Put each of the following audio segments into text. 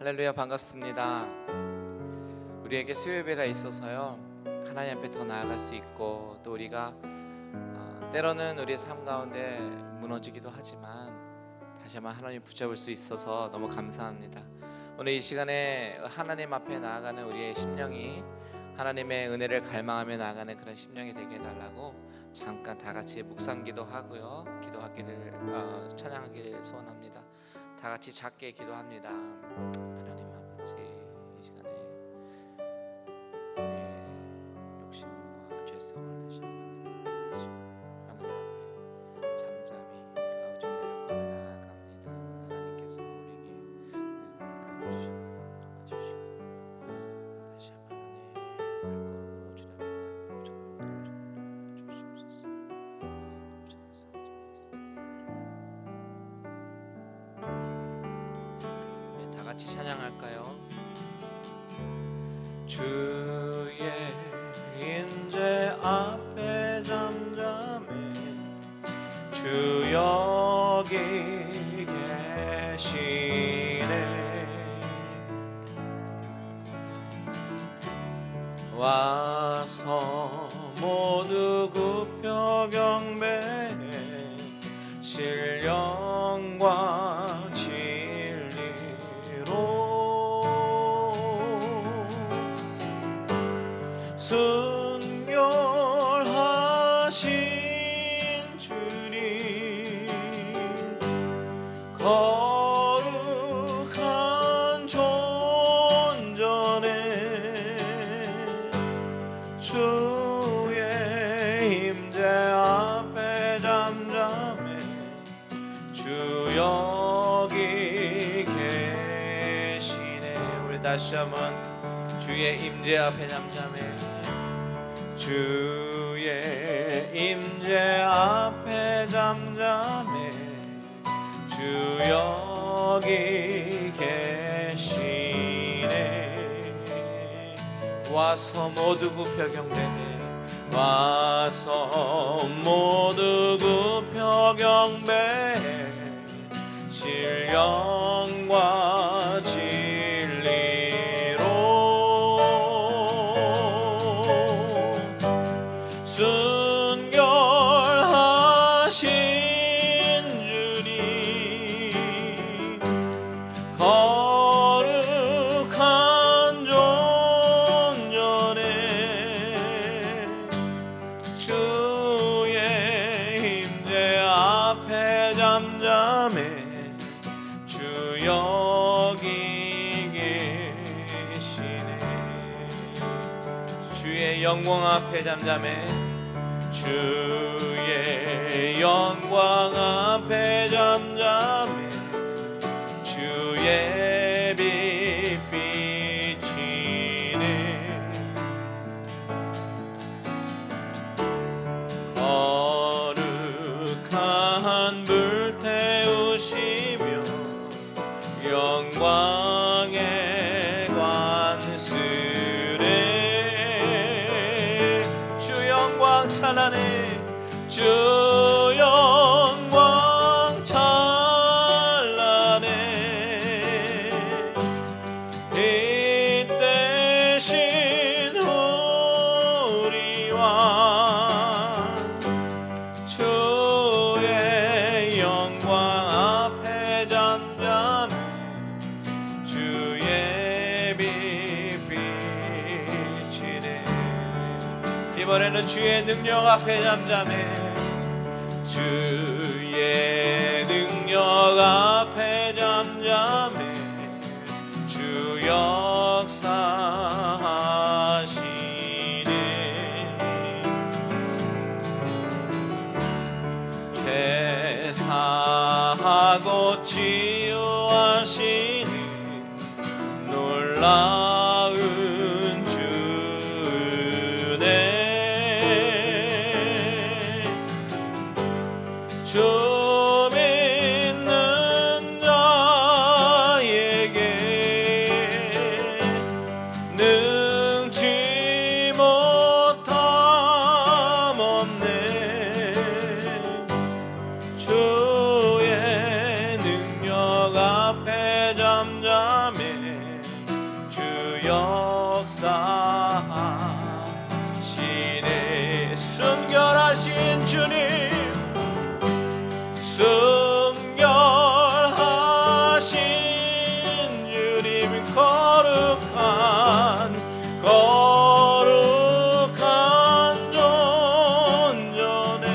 할렐루야, 반갑습니다. 우리에게 수요예배가 있어서요, 하나님 앞에 더 나아갈 수 있고, 또 우리가 때로는 우리의 삶 가운데 무너지기도 하지만 다시 한번 하나님 붙잡을 수 있어서 너무 감사합니다. 오늘 이 시간에 하나님 앞에 나아가는 우리의 심령이 하나님의 은혜를 갈망하며 나아가는 그런 심령이 되게 해달라고 잠깐 다 같이 묵상기도 하고요, 기도하기를 찬양하기를 소원합니다. 다 같이 작게 기도합니다. 하나님 아버지, 이 시간에 우리의 욕심과 죄성을 다시 한번 내려놓으시고 하나님 앞에 잠잠히 우리가 의존을 구하며 나아갑니다. 하나님께서 우리에게 은혜를 주시고 다시 한번 하나님 밝고 주님의 주시옵소서. 다 같이 찬양할까요? 주의 임재 앞에 잠잠해 주 여기 계시네. 와서 모두 굽혀 경배해 신령과 순결하신 주님, 거룩한 존전에 주의 임재 앞에 잠잠해 주 여기 계시네. 우리 다시 한번 주의 임재 앞에 잠잠해 주의 임재 앞에 잠잠해 주 여기 계시네. 와서 모두 굽혀 경배해 와서 모두 굽혀 경배해 신령과 순결하신 주님, 거룩한 존전에 주의 임재 앞에 잠잠해 주 여기 계시네. 주의 영광 앞에 잠잠해 주의 영광 앞에 잠잠해 주의 빛 비치네. 거룩한 불 태우시며 영광의 관수래 주 영광 찬란해 주 영광 찬란해 빛 대신 우리와 주의 영광 앞에 잠잠해 주의 빛 비치네. 이번에는 주의 능력 앞에 잠잠해 주의 능력 앞에 잠잠해 주 역사하시네. 죄 사하고 치유하시는 놀라운 주네. 주 믿는 자에게 능치 못함 없네. 주의 능력 앞에 잠잠해 주 역사 역사하시네. 순결하신 주님, 순결하신 주님, 거룩한 존전에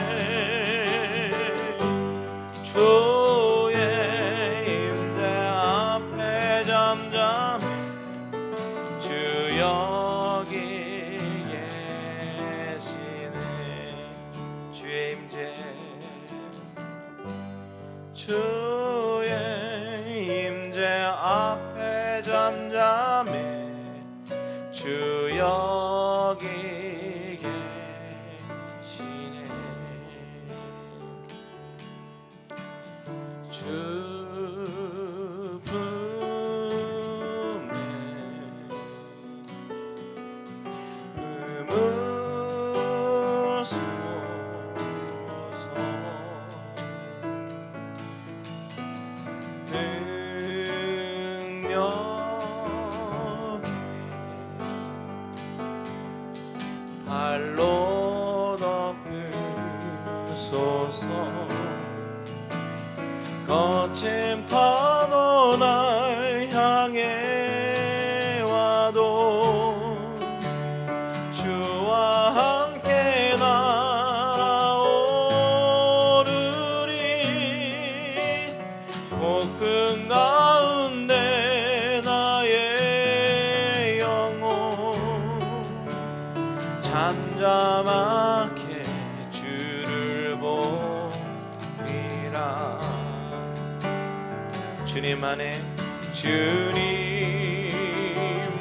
주의 임재 앞에 잠잠 주 여기 계시네. 주의 임재, 주의 임재 앞에 잠잠해 주 여기 계시네. 주 품에 꿈을 쏘서 능력이 발로 덮으소서. 거친 파도 날 향해 와도 주와 함께 날아오르리. 폭풍 가운데 나의 영혼 잠잠하게 주를 보리라. 주님 안에, 주님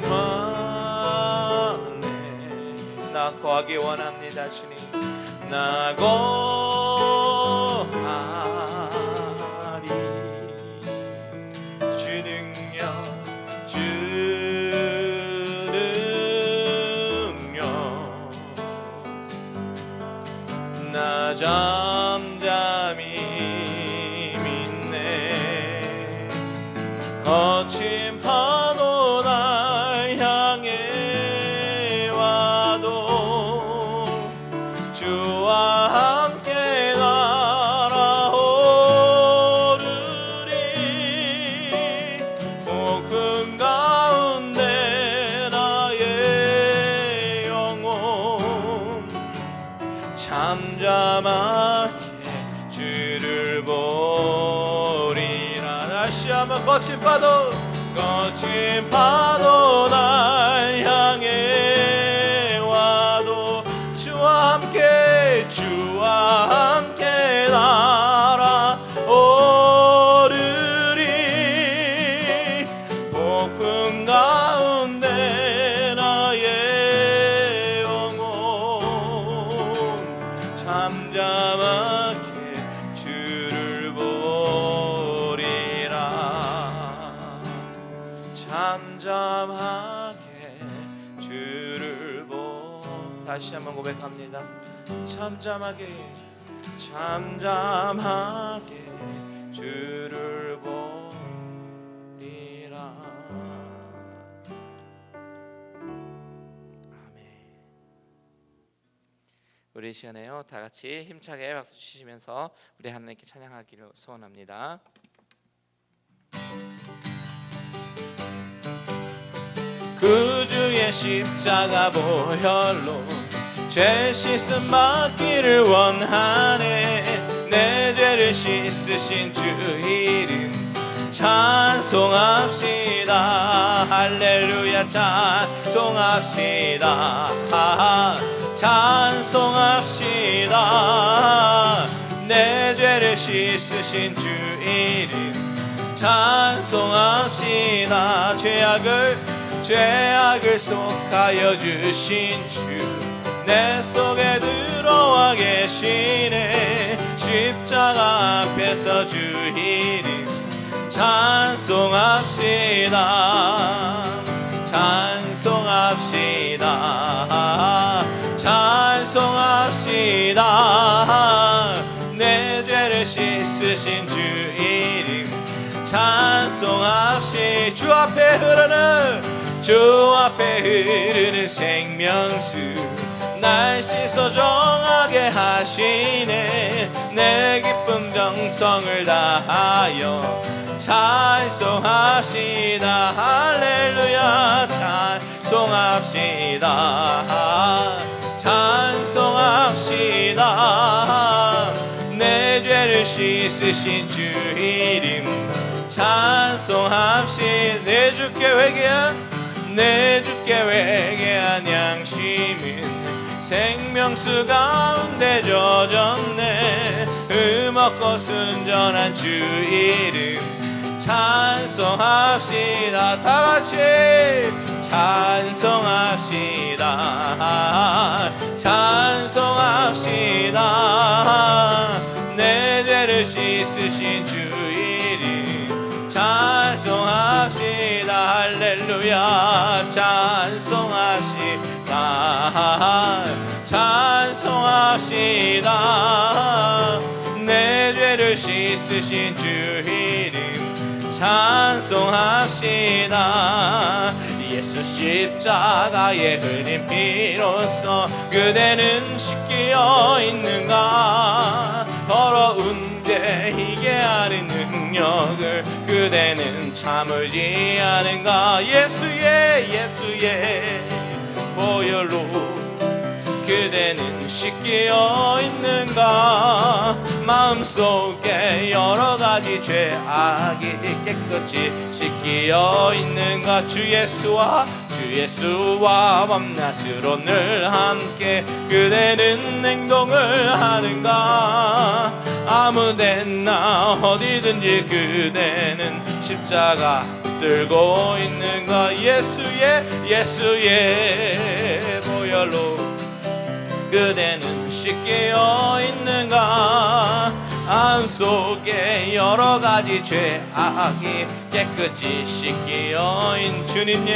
안에 나 거하기 원합니다. 주님, 나 거하리. 주 능력, 주 능력 나 잠잠히 믿네. 거친 파도 날 향해 와도 주와 함께 날아오르리. 폭풍 가운데 나의 영혼 잠잠하게 주를 보리라. 다시 한번 거친 파도 날 향해 와도 주와 함께 날아오르리. 폭풍 가운데 나의 영혼 잠잠하게 주를 보리라. 잠잠하게 주를 보. 다시 한번 고백합니다. 잠잠하게 주를 보리라. 아멘. 우리 시간에요, 다 같이 힘차게 박수 치시면서 우리 하나님께 찬양하기를 소원합니다. 구주의 십자가 보혈로 죄 씻음 받기를 원하네. 내 죄를 씻으신 주 이름 찬송합시다. 할렐루야 찬송합시다. 찬송합시다. 내 죄를 씻으신 주 이름 찬송합시다. 죄악을 속하여 주신 주 내 속에 들어와 계시네. 십자가 앞에서 주 이름 찬송합시다. 찬송합시다. 찬송합시다. 내 죄를 씻으신 주 이름 찬송합시다. 주 앞에 흐르는 주 앞에 흐르는 생명수 날 씻어 정하게 하시네. 내 기쁨 정성을 다하여 찬송합시다. 할렐루야. 찬송합시다. 찬송합시다. 내 죄를 씻으신 주 이름 찬송합시다. 내 주께 회개한 내 주께 회개한 양심은 생명수 가운데 젖었네. 흠없고 순전한 주 이름 찬송합시다. 다같이 찬송합시다. 찬송합시다. 내 죄를 씻으신 주 이름 찬송합시다. 할렐루야. 찬송합시다. 찬송합시다. 내 죄를 씻으신 주 이름 찬송합시다. 예수 십자가에 흘린 피로써 그대는 씻기어 있는가. 더러운 죄 희게 하는 능력을 그대는 참을지 않은가. 예수의 보혈로 그대는 씻기어 있는가. 마음속에 여러가지 죄악이 깨끗이 씻기어 있는가. 주 예수와 밤낮으로 늘 함께 그대는 행동을 하는가. 아무데나 어디든지 그대는 십자가 들고 있는가. 예수의 보혈로 그대는 씻기어 있는가. 마음속에 여러가지 죄악이 깨끗이 씻기어 있는 주님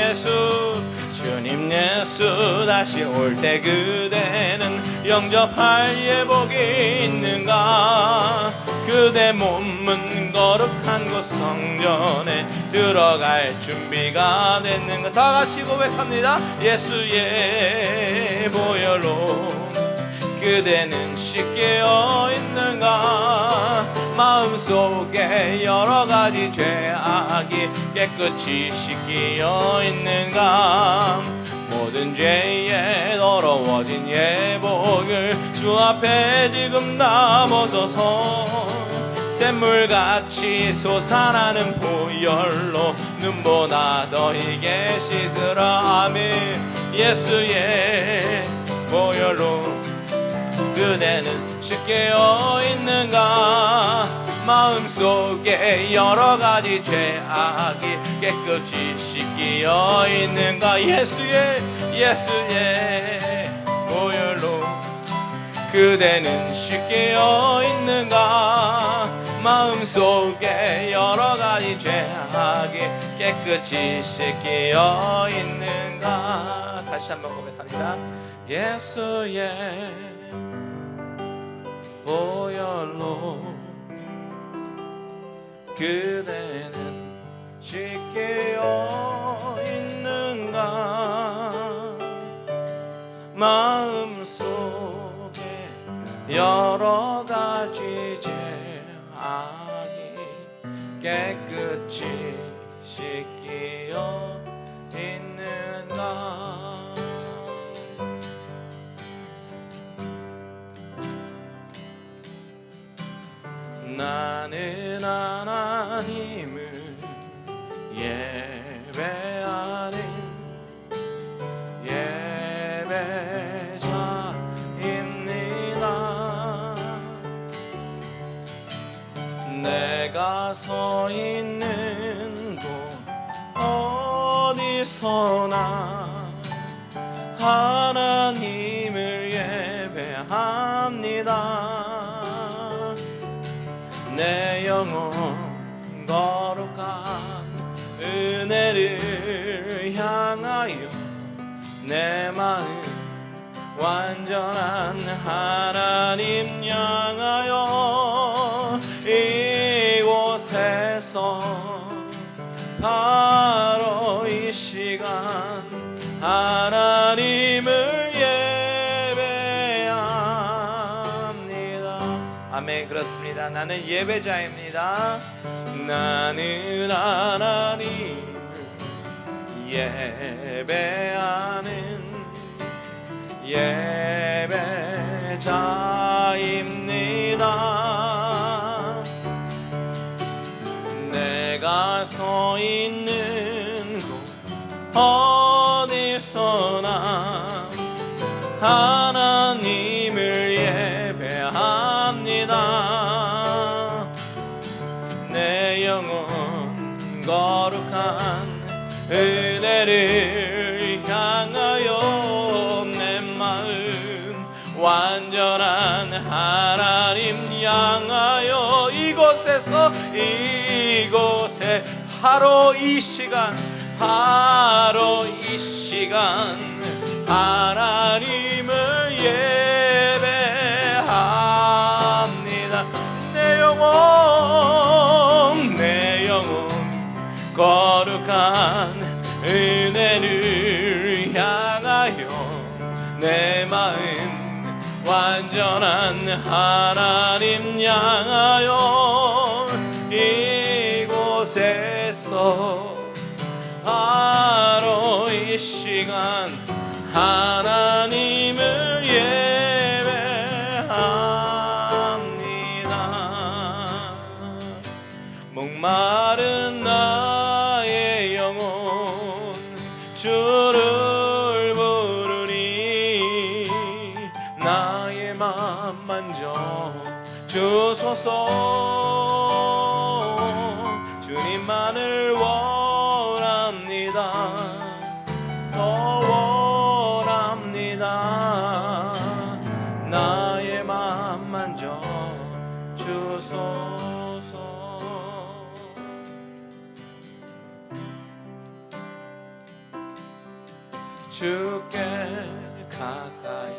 예수 다시 올 때 그대는 영접할 예복이 있는가. 그대 몸은 거룩한 곳 성전에 들어갈 준비가 됐는가. 다같이 고백합니다. 예수의 보혈로 그대는 씻기어 있는가. 마음속에 여러가지 죄악이 깨끗이 씻기어 있는가. 모든 죄에 더러워진 예복을 주 앞에 지금 담아서서 샘물같이 솟아나는 보혈로 눈보다 더 희게 씻으라. 아멘. 예수의 보혈로 그대는 씻기어 있는가. 마음속에 여러가지 죄악이 깨끗이 씻기어 있는가. 예수의 보혈로 그대는 씻기어 있는가. 마음속에 여러가지 죄악이 깨끗이 씻기어 있는가. 다시 한번 고백합니다. 예수의 보혈로 그대는 씻기어 있는가. 마음속에 여러가지 죄악이 깨끗이 씻기어 있는가. 나는 하나님을 예배하는 예배자입니다. 내가 서 있는 곳 어디서나 하나님을 예배합니다. 내 영혼 거룩한 은혜를 향하여 내 마음 완전한 하나님 향하여 이곳에서 바로 이 이 시간 하나님을 예배합니다. 아멘. 그렇습니다. 나는 예배자입니다. 나는 하나님을 예배하는 예배자입니다. 내가 서 있는 곳 어디서나 하나님을 예배합니다. 내 영혼 거룩한 은혜를 향하여 내 마음 완전한 하나님 향하여 이곳에 바로 이 시간 하나님을 예배합니다. 내 영혼 거룩한 은혜를 향하여 내 마음 완전한 하나님 향하여 이곳에서 바로 이 시간 하나님을 예배합니다. 목마른 나의 영혼 주를 부르니 나의 맘 만져 주소서. 주님만을 원합니다. 더 원합니다. 나의 맘 만져 주소서. 주께 가까이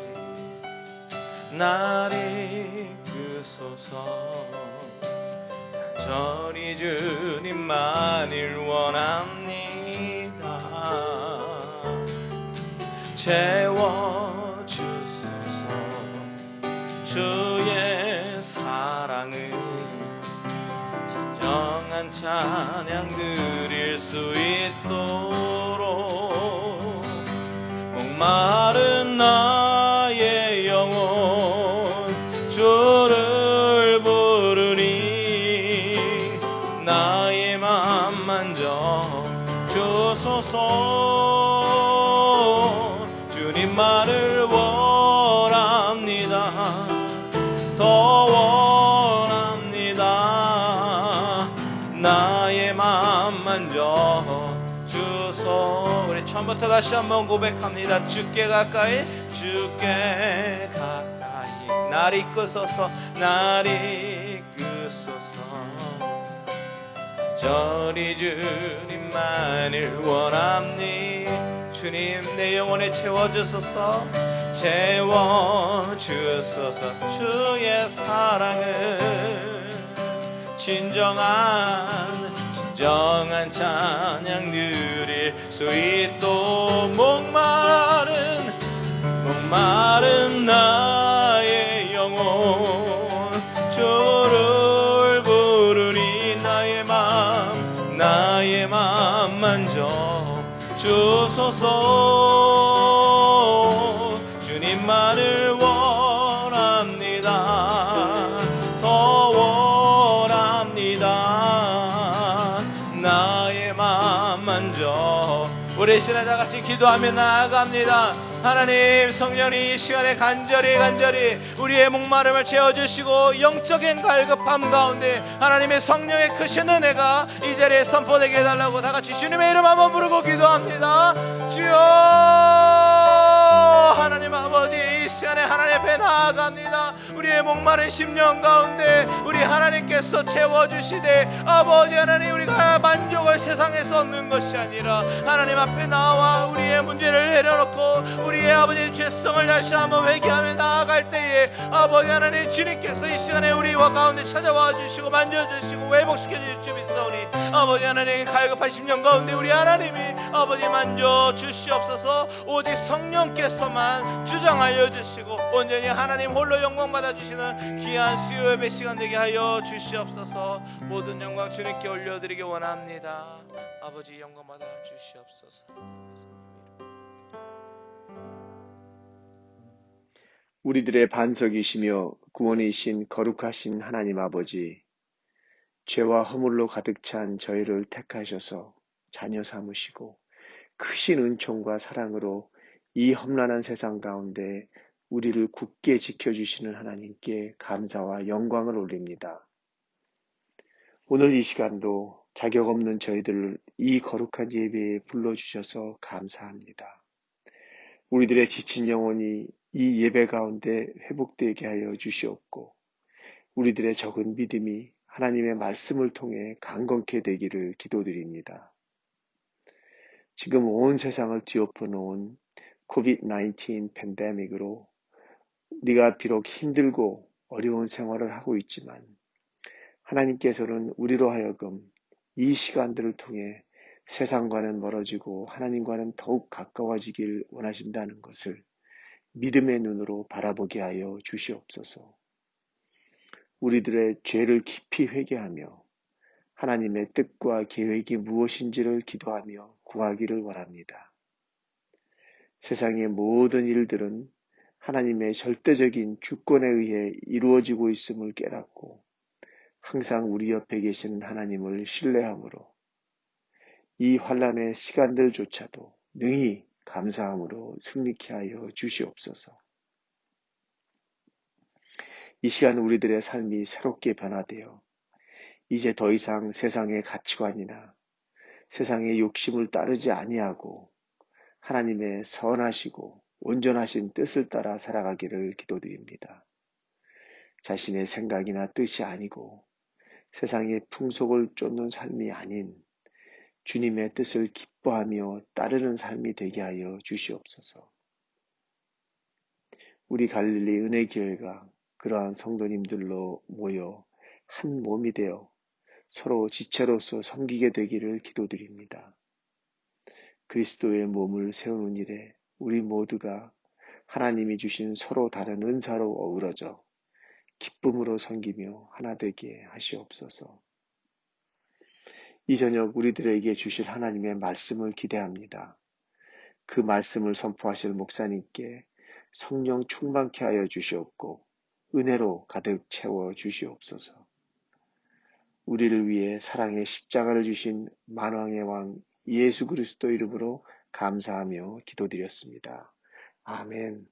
날 이끄소서. 간절히 주님만을 원합니다. 채워주소서. 주의 사랑을 진정한 찬양 드릴 수 있도록 목마른 나의 영혼 주를 부르니 나의 맘 만져 주소서. 주님만을 원합니다. 더 원합니다. 나의 맘 만져 주소. 우리 처음부터 다시 한번 고백합니다. 주께 가까이 날 이끄소서. 날 이끄소서. 저리 주님만을 원합니. 주님 내 영혼에 채워주소서. 채워주소서. 주의 사랑을 진정한 찬양 드릴 수 있도록 목마른 나의 영혼 주를 부르니 나의 맘 만져 주소서. 주님만을 원합니다. 더 원합니다. 나의 맘 만져. 우리 시간 다 같이 기도하며 나아갑니다. 하나님, 성령님 이 시간에 간절히 우리의 목마름을 채워주시고 영적인 갈급함 가운데 하나님의 성령의 크신 은혜가 이 자리에 선포되게 해달라고 다 같이 주님의 이름 한번 부르고 기도합니다. 주여, 하나님 아버지, 이 시간에 하나님 앞에 나아갑니다. 우리의 목마른 심령 가운데 우리 하나님께서 채워주시되 아버지 하나님, 우리가 만족을 세상에서 얻는 것이 아니라 하나님 앞에 나와 우리의 문제를 내려놓고 우리의 아버지의 죄성을 다시 한번 회개하며 나아갈 때에 아버지 하나님, 주님께서 이 시간에 우리와 가운데 찾아와 주시고 만져주시고 회복시켜 주실 줄 믿사오니 아버지 하나님, 갈급한 심령 가운데 우리 하나님이 아버지 만져 주시옵소서. 오직 성령께서만 주장하여 주시고 온전히 하나님 홀로 영광 받아 주시는 귀한 수요 예배 시간 되게 하여 주시옵소서. 모든 영광 주님께 올려드리기 원합니다. 아버지 영광 받아 주시옵소서. 우리들의 반석이시며 구원이신 거룩하신 하나님 아버지, 죄와 허물로 가득 찬 저희를 택하셔서 자녀 삼으시고 크신 은총과 사랑으로 이 험난한 세상 가운데 우리를 굳게 지켜주시는 하나님께 감사와 영광을 올립니다. 오늘 이 시간도 자격 없는 저희들을 이 거룩한 예배에 불러주셔서 감사합니다. 우리들의 지친 영혼이 이 예배 가운데 회복되게 하여 주시옵고 우리들의 적은 믿음이 하나님의 말씀을 통해 강건케 되기를 기도드립니다. 지금 온 세상을 뒤엎어 놓은 코비드-19 팬데믹으로 우리가 비록 힘들고 어려운 생활을 하고 있지만 하나님께서는 우리로 하여금 이 시간들을 통해 세상과는 멀어지고 하나님과는 더욱 가까워지길 원하신다는 것을 믿음의 눈으로 바라보게 하여 주시옵소서. 우리들의 죄를 깊이 회개하며 하나님의 뜻과 계획이 무엇인지를 기도하며 구하기를 원합니다. 세상의 모든 일들은 하나님의 절대적인 주권에 의해 이루어지고 있음을 깨닫고 항상 우리 옆에 계시는 하나님을 신뢰함으로 이 환난의 시간들조차도 능히 감사함으로 승리케 하여 주시옵소서. 이 시간 우리들의 삶이 새롭게 변화되어 이제 더 이상 세상의 가치관이나 세상의 욕심을 따르지 아니하고 하나님의 선하시고 온전하신 뜻을 따라 살아가기를 기도드립니다. 자신의 생각이나 뜻이 아니고 세상의 풍속을 쫓는 삶이 아닌 주님의 뜻을 기뻐하며 따르는 삶이 되게 하여 주시옵소서. 우리 갈릴리 은혜교회가 그러한 성도님들로 모여 한 몸이 되어 서로 지체로서 섬기게 되기를 기도드립니다. 그리스도의 몸을 세우는 일에 우리 모두가 하나님이 주신 서로 다른 은사로 어우러져 기쁨으로 섬기며 하나 되게 하시옵소서. 이 저녁 우리들에게 주실 하나님의 말씀을 기대합니다. 그 말씀을 선포하실 목사님께 성령 충만케 하여 주시옵고 은혜로 가득 채워 주시옵소서. 우리를 위해 사랑의 십자가를 주신 만왕의 왕 예수 그리스도 이름으로 감사하며 기도드렸습니다. 아멘.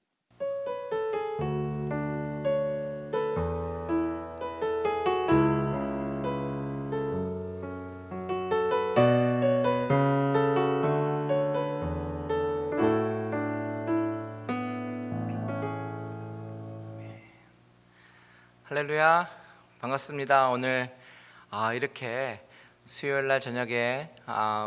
할렐루야, 반갑습니다. 오늘 이렇게 수요일날 저녁에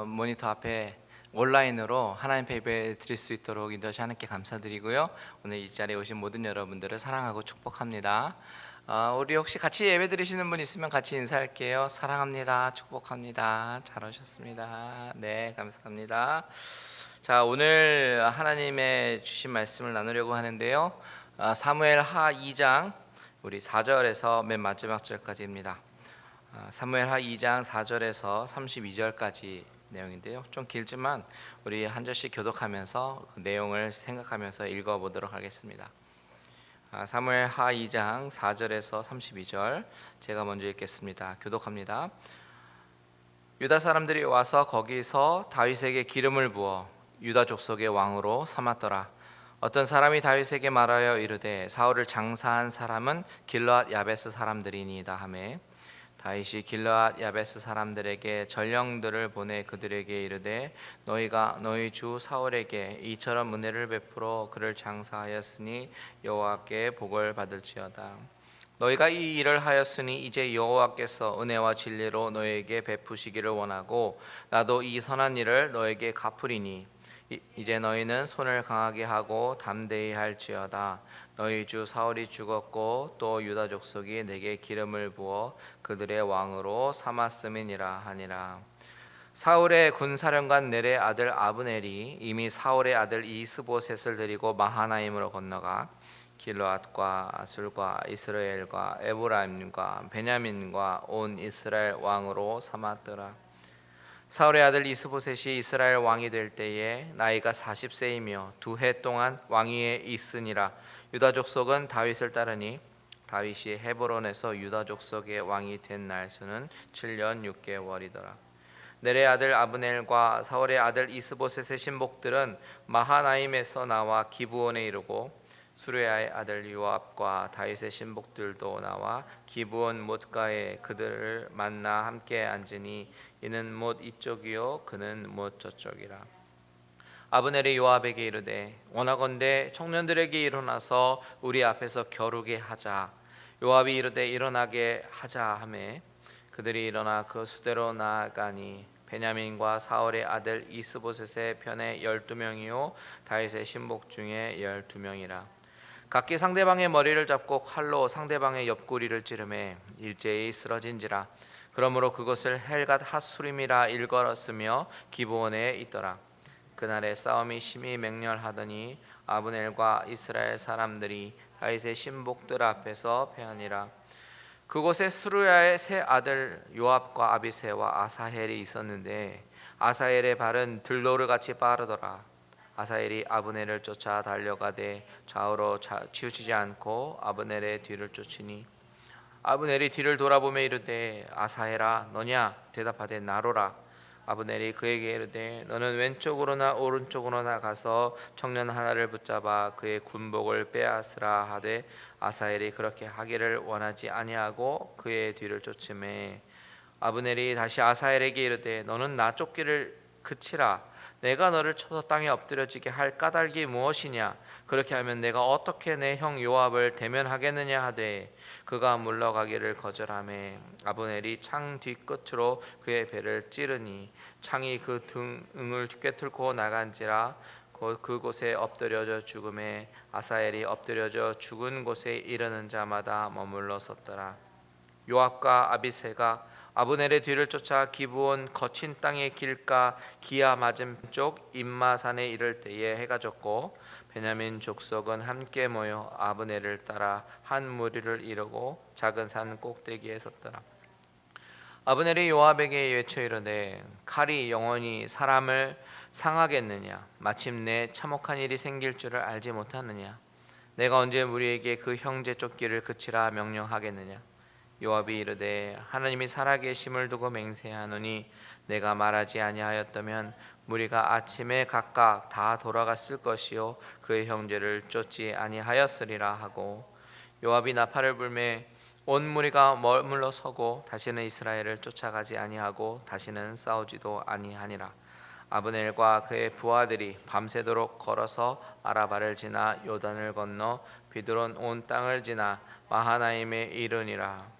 모니터 앞에 온라인으로 하나님 예배 드릴 수 있도록 인도하시 하나님께 감사드리고요. 오늘 이 자리에 오신 모든 여러분들을 사랑하고 축복합니다. 우리 혹시 같이 예배 드리시는 분 있으면 같이 인사할게요. 사랑합니다, 축복합니다. 잘 오셨습니다. 네, 감사합니다. 자, 오늘 하나님의 주신 말씀을 나누려고 하는데요. 사무엘 하 2장 우리 4절에서 맨 마지막 절까지입니다. 사무엘 하 2장 4절에서 32절까지 내용인데요. 좀 길지만 우리 한 절씩 교독하면서 그 내용을 생각하면서 읽어보도록 하겠습니다. 사무엘 하 2장 4절에서 32절 제가 먼저 읽겠습니다. 교독합니다. 유다 사람들이 와서 거기서 다윗에게 기름을 부어 유다 족속의 왕으로 삼았더라. 어떤 사람이 다윗에게 말하여 이르되 사울을 장사한 사람은 길르앗 야베스 사람들이니이다 하매 다윗이 길르앗 야베스 사람들에게 전령들을 보내 그들에게 이르되 너희가 너희 주 사울에게 이처럼 은혜를 베풀어 그를 장사하였으니 여호와께 복을 받을지어다. 너희가 이 일을 하였으니 이제 여호와께서 은혜와 진리로 너희에게 베푸시기를 원하고 나도 이 선한 일을 너희에게 갚으리니 이제 너희는 손을 강하게 하고 담대히 할지어다. 너희 주 사울이 죽었고 또 유다 족속이 내게 기름을 부어 그들의 왕으로 삼았음이니라 하니라. 사울의 군사령관 넬의 아들 아브넬이 이미 사울의 아들 이스보셋을 데리고 마하나임으로 건너가 길르앗과 아술과 이스라엘과 에브라임과 베냐민과 온 이스라엘 왕으로 삼았더라. 사울의 아들 이스보셋이 이스라엘 왕이 될 때에 나이가 40세이며 2해 동안 왕위에 있으니라. 유다 족속은 다윗을 따르니 다윗이 헤브론에서 유다 족속의 왕이 된 날수는 7년 6개월이더라. 넬의 아들 아브넬과 사울의 아들 이스보셋의 신복들은 마하나임에서 나와 기브온에 이르고 수레야의 아들 요압과 다윗의 신복들도 나와 기브온 못가에 그들을 만나 함께 앉으니 이는 못 이쪽이요 그는 못 저쪽이라. 아브넬이 요압에게 이르되 원하건대 청년들에게 일어나서 우리 앞에서 겨루게 하자. 요압이 이르되 일어나게 하자 하매 그들이 일어나 그 수대로 나아가니 베냐민과 사울의 아들 이스보셋의 편에 12명이요 다윗의 신복 중에 12명이라. 각기 상대방의 머리를 잡고 칼로 상대방의 옆구리를 찌르매 일제히 쓰러진지라. 그러므로 그것을 헬갓 핫수림이라 일컬었으며 기브온에 있더라. 그날에 싸움이 심히 맹렬하더니 아브넬과 이스라엘 사람들이 다윗의 신복들 앞에서 패하니라. 그곳에 스루야의 세 아들 요압과 아비새와 아사헬이 있었는데 아사헬의 발은 들노르같이 빠르더라. 아사헬이 아브넬을 쫓아 달려가되 좌우로 치우치지 않고 아브넬의 뒤를 쫓으니 아브넬이 뒤를 돌아보며 이르되 아사헬아 너냐 대답하되 나로라. 아브넬이 그에게 이르되 너는 왼쪽으로나 오른쪽으로나 가서 청년 하나를 붙잡아 그의 군복을 빼앗으라 하되 아사헬이 그렇게 하기를 원하지 아니하고 그의 뒤를 쫓으매 아브넬이 다시 아사헬에게 이르되 너는 나 쫓기를 그치라. 내가 너를 쳐서 땅에 엎드려지게 할 까닭이 무엇이냐? 그렇게 하면 내가 어떻게 내 형 요압을 대면하겠느냐 하되 그가 물러가기를 거절하매 아브넬이 창 뒤끝으로 그의 배를 찌르니 창이 그 등을 꿰뚫고 나간지라. 그곳에 엎드려져 죽음에 아사헬이 엎드려져 죽은 곳에 이르는 자마다 머물러 섰더라. 요압과 아비새가 아브넬의 뒤를 쫓아 기브온 거친 땅의 길가 기아 맞은쪽 임마산에 이를 때에 해가 졌고 베냐민 족속은 함께 모여 아브넬을 따라 한 무리를 이루고 작은 산 꼭대기에 섰더라. 아브넬이 요압에게 외쳐 이르되 칼이 영원히 사람을 상하겠느냐? 마침내 참혹한 일이 생길 줄을 알지 못하느냐? 내가 언제 무리에게 그 형제 쫓기를 그치라 명령하겠느냐? 요압이 이르되 하나님이 살아계심을 두고 맹세하노니 내가 말하지 아니하였다면 무리가 아침에 각각 다 돌아갔을 것이요 그의 형제를 쫓지 아니하였으리라 하고 요압이 나팔을 불매 온 무리가 머물러 서고 다시는 이스라엘을 쫓아가지 아니하고 다시는 싸우지도 아니하니라. 아브넬과 그의 부하들이 밤새도록 걸어서 아라바를 지나 요단을 건너 비드론 온 땅을 지나 마하나임에 이르니라.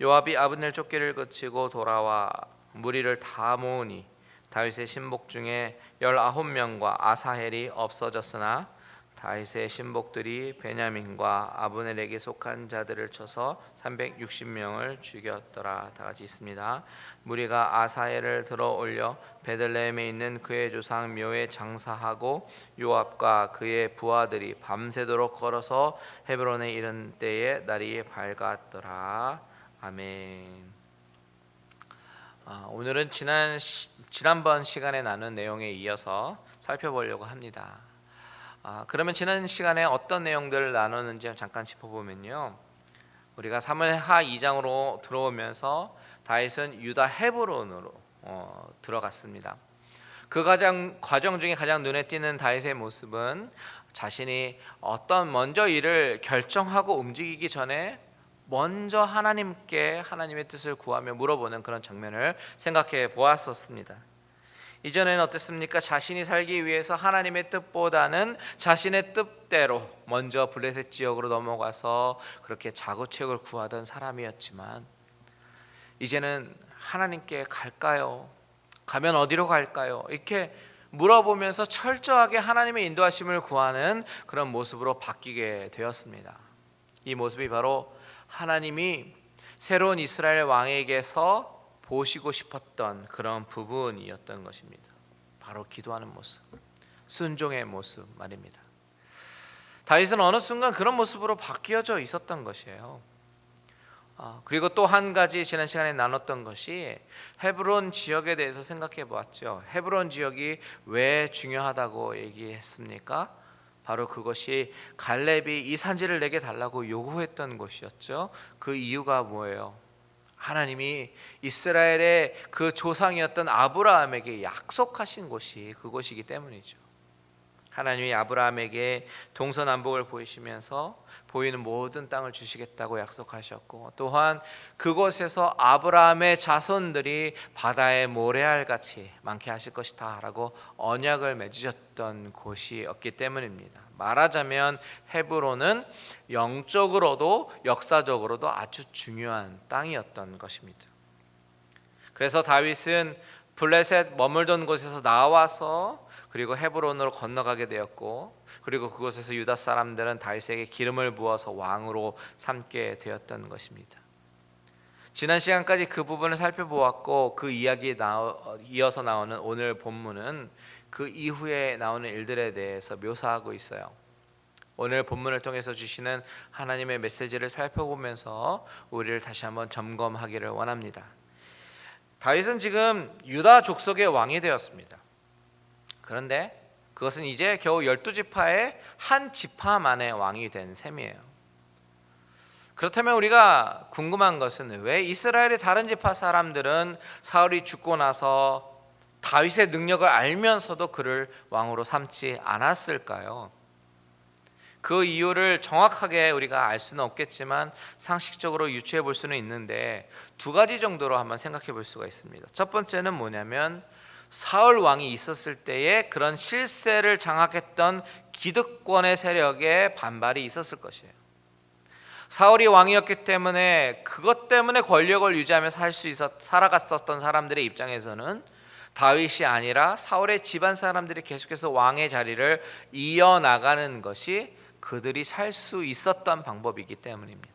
요압이 아브넬 쫓기를 그치고 돌아와 무리를 다 모으니 다윗의 신복 중에 19명과 아사헬이 없어졌으나 다윗의 신복들이 베냐민과 아브넬에게 속한 자들을 쳐서 360명을 죽였더라. 다 같이 있습니다. 무리가 아사헬을 들어 올려 베들레헴에 있는 그의 조상 묘에 장사하고 요압과 그의 부하들이 밤새도록 걸어서 헤브론에 이른 때에 날이 밝았더라. 아멘. 오늘은 지난번 시간에 나눈 내용에 이어서 살펴보려고 합니다. 그러면 지난 시간에 어떤 내용들을 나눴는지 잠깐 짚어보면요, 우리가 사무엘하 2장으로 들어오면서 다윗은 유다 헤브론으로 들어갔습니다. 그 과정 중에 가장 눈에 띄는 다윗의 모습은 자신이 어떤 먼저 일을 결정하고 움직이기 전에 먼저 하나님께 하나님의 뜻을 구하며 물어보는 그런 장면을 생각해 보았었습니다. 이전에는 어땠습니까? 자신이 살기 위해서 하나님의 뜻보다는 자신의 뜻대로 먼저 블레셋 지역으로 넘어가서 그렇게 자구책을 구하던 사람이었지만 이제는 하나님께 갈까요? 가면 어디로 갈까요? 이렇게 물어보면서 철저하게 하나님의 인도하심을 구하는 그런 모습으로 바뀌게 되었습니다. 이 모습이 바로 하나님이 새로운 이스라엘 왕에게서 보시고 싶었던 그런 부분이었던 것입니다. 바로 기도하는 모습, 순종의 모습 말입니다. 다윗은 어느 순간 그런 모습으로 바뀌어져 있었던 것이에요. 그리고 또 한 가지 지난 시간에 나눴던 것이 헤브론 지역에 대해서 생각해 보았죠. 헤브론 지역이 왜 중요하다고 얘기했습니까? 바로 그것이 갈렙이 이 산지를 내게 달라고 요구했던 것이었죠. 그 이유가 뭐예요? 하나님이 이스라엘의 그 조상이었던 아브라함에게 약속하신 곳이 그곳이기 때문이죠. 하나님이 아브라함에게 동서남북을 보이시면서 보이는 모든 땅을 주시겠다고 약속하셨고, 또한 그곳에서 아브라함의 자손들이 바다의 모래알같이 많게 하실 것이다 라고 언약을 맺으셨던 곳이었기 때문입니다. 말하자면 헤브론은 영적으로도 역사적으로도 아주 중요한 땅이었던 것입니다. 그래서 다윗은 블레셋 머물던 곳에서 나와서 그리고 헤브론으로 건너가게 되었고, 그리고 그곳에서 유다 사람들은 다윗에게 기름을 부어서 왕으로 삼게 되었던 것입니다. 지난 시간까지 그 부분을 살펴보았고, 그 이야기에 이어서 나오는 오늘 본문은 그 이후에 나오는 일들에 대해서 묘사하고 있어요. 오늘 본문을 통해서 주시는 하나님의 메시지를 살펴보면서 우리를 다시 한번 점검하기를 원합니다. 다윗은 지금 유다 족속의 왕이 되었습니다. 그런데 그것은 이제 겨우 12지파의 한 지파만의 왕이 된 셈이에요. 그렇다면 우리가 궁금한 것은 왜 이스라엘의 다른 지파 사람들은 사울이 죽고 나서 다윗의 능력을 알면서도 그를 왕으로 삼지 않았을까요? 그 이유를 정확하게 우리가 알 수는 없겠지만 상식적으로 유추해 볼 수는 있는데 두 가지 정도로 한번 생각해 볼 수가 있습니다. 첫 번째는 뭐냐면 사울 왕이 있었을 때에 그런 실세를 장악했던 기득권의 세력에 반발이 있었을 것이에요. 사울이 왕이었기 때문에 그것 때문에 권력을 유지하며 살아갔었던 사람들의 입장에서는 다윗이 아니라 사울의 집안 사람들이 계속해서 왕의 자리를 이어나가는 것이 그들이 살 수 있었던 방법이기 때문입니다.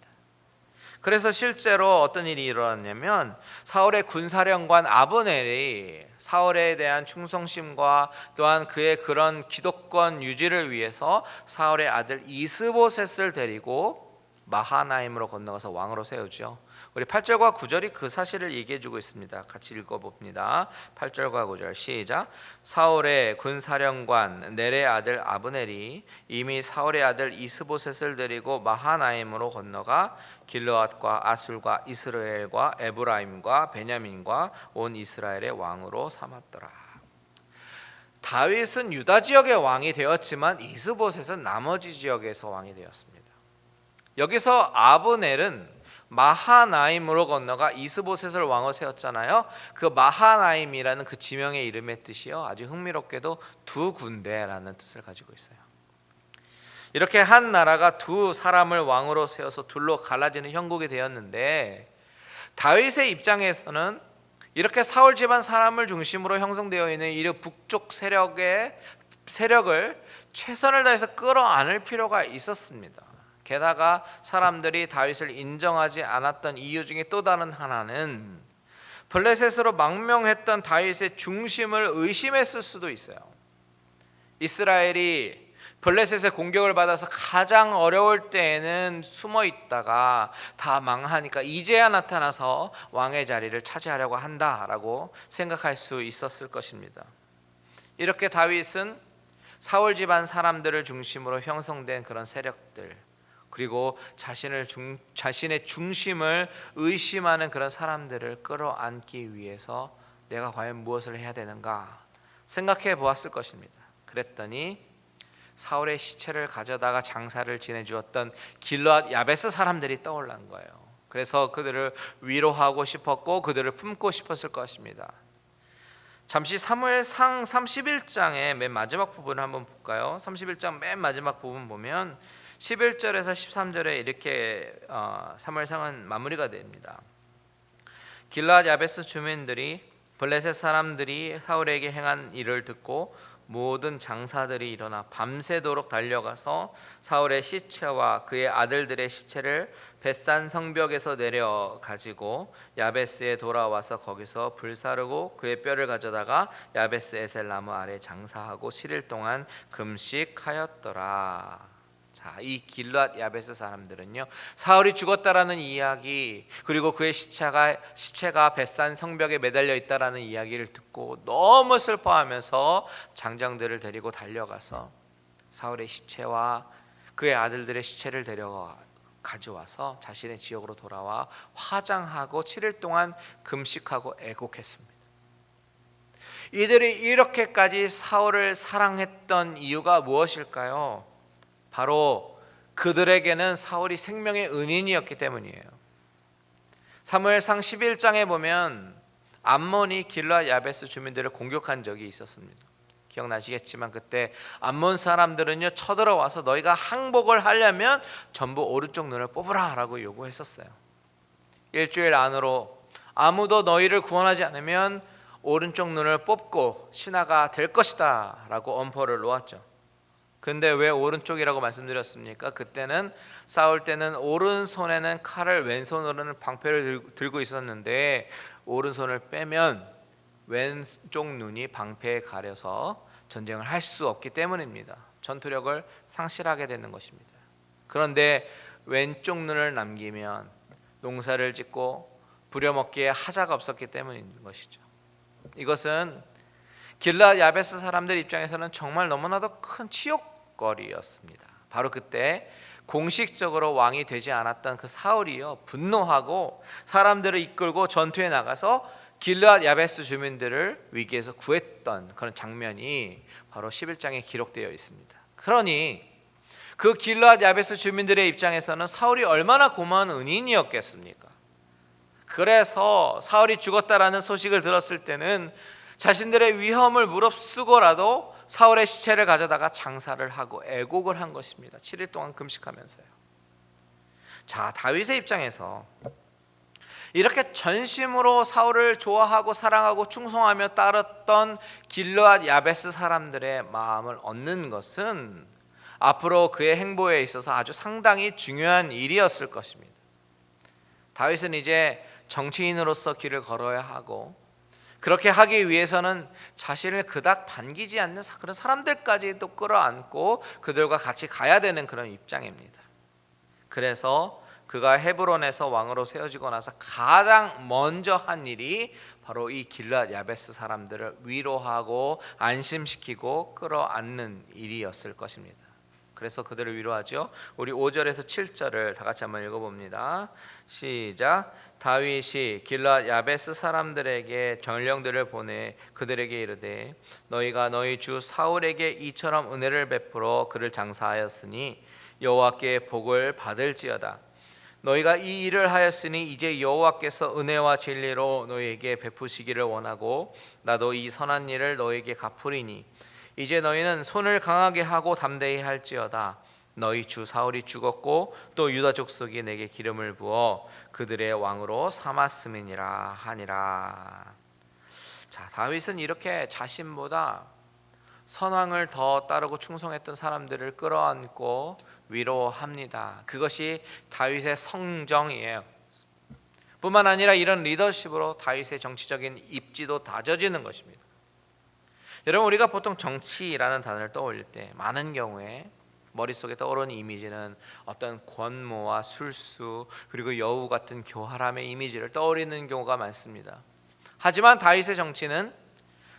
그래서 실제로 어떤 일이 일어났냐면 사울의 군사령관 아브넬이 사울에 대한 충성심과 또한 그의 그런 기독권 유지를 위해서 사울의 아들 이스보셋을 데리고 마하나임으로 건너가서 왕으로 세우죠. 우리 8절과 9절이 그 사실을 얘기해 주고 있습니다. 같이 읽어봅니다. 8절과 9절 시작. 사울의 군사령관 넬의 아들 아브넬이 이미 사울의 아들 이스보셋을 데리고 마하나임으로 건너가 길르앗과 아술과 이스라엘과 에브라임과 베냐민과 온 이스라엘의 왕으로 삼았더라. 다윗은 유다 지역의 왕이 되었지만 이스보셋은 나머지 지역에서 왕이 되었습니다. 여기서 아브넬은 마하나임으로 건너가 이스보셋을 왕으로 세웠잖아요. 그 마하나임이라는 그 지명의 이름의 뜻이요, 아주 흥미롭게도 두 군데라는 뜻을 가지고 있어요. 이렇게 한 나라가 두 사람을 왕으로 세워서 둘로 갈라지는 형국이 되었는데, 다윗의 입장에서는 이렇게 사울 집안 사람을 중심으로 형성되어 있는 이 북쪽 세력을 최선을 다해서 끌어안을 필요가 있었습니다. 게다가 사람들이 다윗을 인정하지 않았던 이유 중에 또 다른 하나는 블레셋으로 망명했던 다윗의 중심을 의심했을 수도 있어요. 이스라엘이 블레셋의 공격을 받아서 가장 어려울 때에는 숨어 있다가 다 망하니까 이제야 나타나서 왕의 자리를 차지하려고 한다라고 생각할 수 있었을 것입니다. 이렇게 다윗은 사울 집안 사람들을 중심으로 형성된 그런 세력들, 그리고 자신의 중심을 의심하는 그런 사람들을 끌어안기 위해서 내가 과연 무엇을 해야 되는가 생각해 보았을 것입니다. 그랬더니 사울의 시체를 가져다가 장사를 지내주었던 길르앗 야베스 사람들이 떠올란 거예요. 그래서 그들을 위로하고 싶었고 그들을 품고 싶었을 것입니다. 잠시 사무엘상 31장의 맨 마지막 부분을 한번 볼까요? 31장 맨 마지막 부분 보면 11절에서 13절에 이렇게 사무엘상은 마무리가 됩니다. 길르앗 야베스 주민들이 블레셋 사람들이 사울에게 행한 일을 듣고 모든 장사들이 일어나 밤새도록 달려가서 사울의 시체와 그의 아들들의 시체를 벳산 성벽에서 내려 가지고 야베스에 돌아와서 거기서 불사르고 그의 뼈를 가져다가 야베스 에셀 나무 아래 장사하고 7일 동안 금식하였더라. 자, 이 길앗 야베스 사람들은요, 사울이 죽었다라는 이야기, 그리고 그의 시체가 벳산 성벽에 매달려 있다라는 이야기를 듣고 너무 슬퍼하면서 장정들을 데리고 달려가서 사울의 시체와 그의 아들들의 시체를 가져와서 자신의 지역으로 돌아와 화장하고 7일 동안 금식하고 애곡했습니다. 이들이 이렇게까지 사울을 사랑했던 이유가 무엇일까요? 바로 그들에게는 사울이 생명의 은인이었기 때문이에요. 사무엘상 11장에 보면 암몬이 길앗 야베스 주민들을 공격한 적이 있었습니다. 기억나시겠지만 그때 암몬 사람들은요, 쳐들어와서 너희가 항복을 하려면 전부 오른쪽 눈을 뽑으라 라고 요구했었어요. 일주일 안으로 아무도 너희를 구원하지 않으면 오른쪽 눈을 뽑고 신하가 될 것이다 라고 엄포를 놓았죠. 근데 왜 오른쪽이라고 말씀드렸습니까? 그때는 싸울 때는 오른손에는 칼을, 왼손으로는 방패를 들고 있었는데 오른손을 빼면 왼쪽 눈이 방패에 가려서 전쟁을 할 수 없기 때문입니다. 전투력을 상실하게 되는 것입니다. 그런데 왼쪽 눈을 남기면 농사를 짓고 부려먹기에 하자가 없었기 때문인 것이죠. 이것은 길앗 야베스 사람들 입장에서는 정말 너무나도 큰 치욕거리였습니다. 바로 그때 공식적으로 왕이 되지 않았던 그 사울이요, 분노하고 사람들을 이끌고 전투에 나가서 길앗 야베스 주민들을 위기에서 구했던 그런 장면이 바로 11장에 기록되어 있습니다. 그러니 그 길앗 야베스 주민들의 입장에서는 사울이 얼마나 고마운 은인이었겠습니까? 그래서 사울이 죽었다라는 소식을 들었을 때는 자신들의 위험을 무릅쓰고라도 사울의 시체를 가져다가 장사를 하고 애곡을 한 것입니다. 7일 동안 금식하면서요. 자, 다윗의 입장에서 이렇게 전심으로 사울을 좋아하고 사랑하고 충성하며 따랐던 길앗 야베스 사람들의 마음을 얻는 것은 앞으로 그의 행보에 있어서 아주 상당히 중요한 일이었을 것입니다. 다윗은 이제 정치인으로서 길을 걸어야 하고, 그렇게 하기 위해서는 자신을 그닥 반기지 않는 그런 사람들까지도 끌어안고 그들과 같이 가야 되는 그런 입장입니다. 그래서 그가 헤브론에서 왕으로 세워지고 나서 가장 먼저 한 일이 바로 이 길앗 야베스 사람들을 위로하고 안심시키고 끌어안는 일이었을 것입니다. 그래서 그들을 위로하죠. 우리 5절에서 7절을 다 같이 한번 읽어봅니다. 시작. 다윗이 길앗 야베스 사람들에게 전령들을 보내 그들에게 이르되 너희가 너희 주 사울에게 이처럼 은혜를 베풀어 그를 장사하였으니 여호와께 복을 받을지어다. 너희가 이 일을 하였으니 이제 여호와께서 은혜와 진리로 너희에게 베푸시기를 원하고 나도 이 선한 일을 너희에게 갚으리니 이제 너희는 손을 강하게 하고 담대히 할지어다. 너희 주 사울이 죽었고 또 유다 족속이 내게 기름을 부어 그들의 왕으로 삼았음이니라 하니라. 자, 다윗은 이렇게 자신보다 선왕을 더 따르고 충성했던 사람들을 끌어안고 위로합니다. 그것이 다윗의 성정이에요. 뿐만 아니라 이런 리더십으로 다윗의 정치적인 입지도 다져지는 것입니다. 여러분, 우리가 보통 정치라는 단어를 떠올릴 때 많은 경우에 머릿속에 떠오르는 이미지는 어떤 권모와 술수 그리고 여우 같은 교활함의 이미지를 떠올리는 경우가 많습니다. 하지만 다윗의 정치는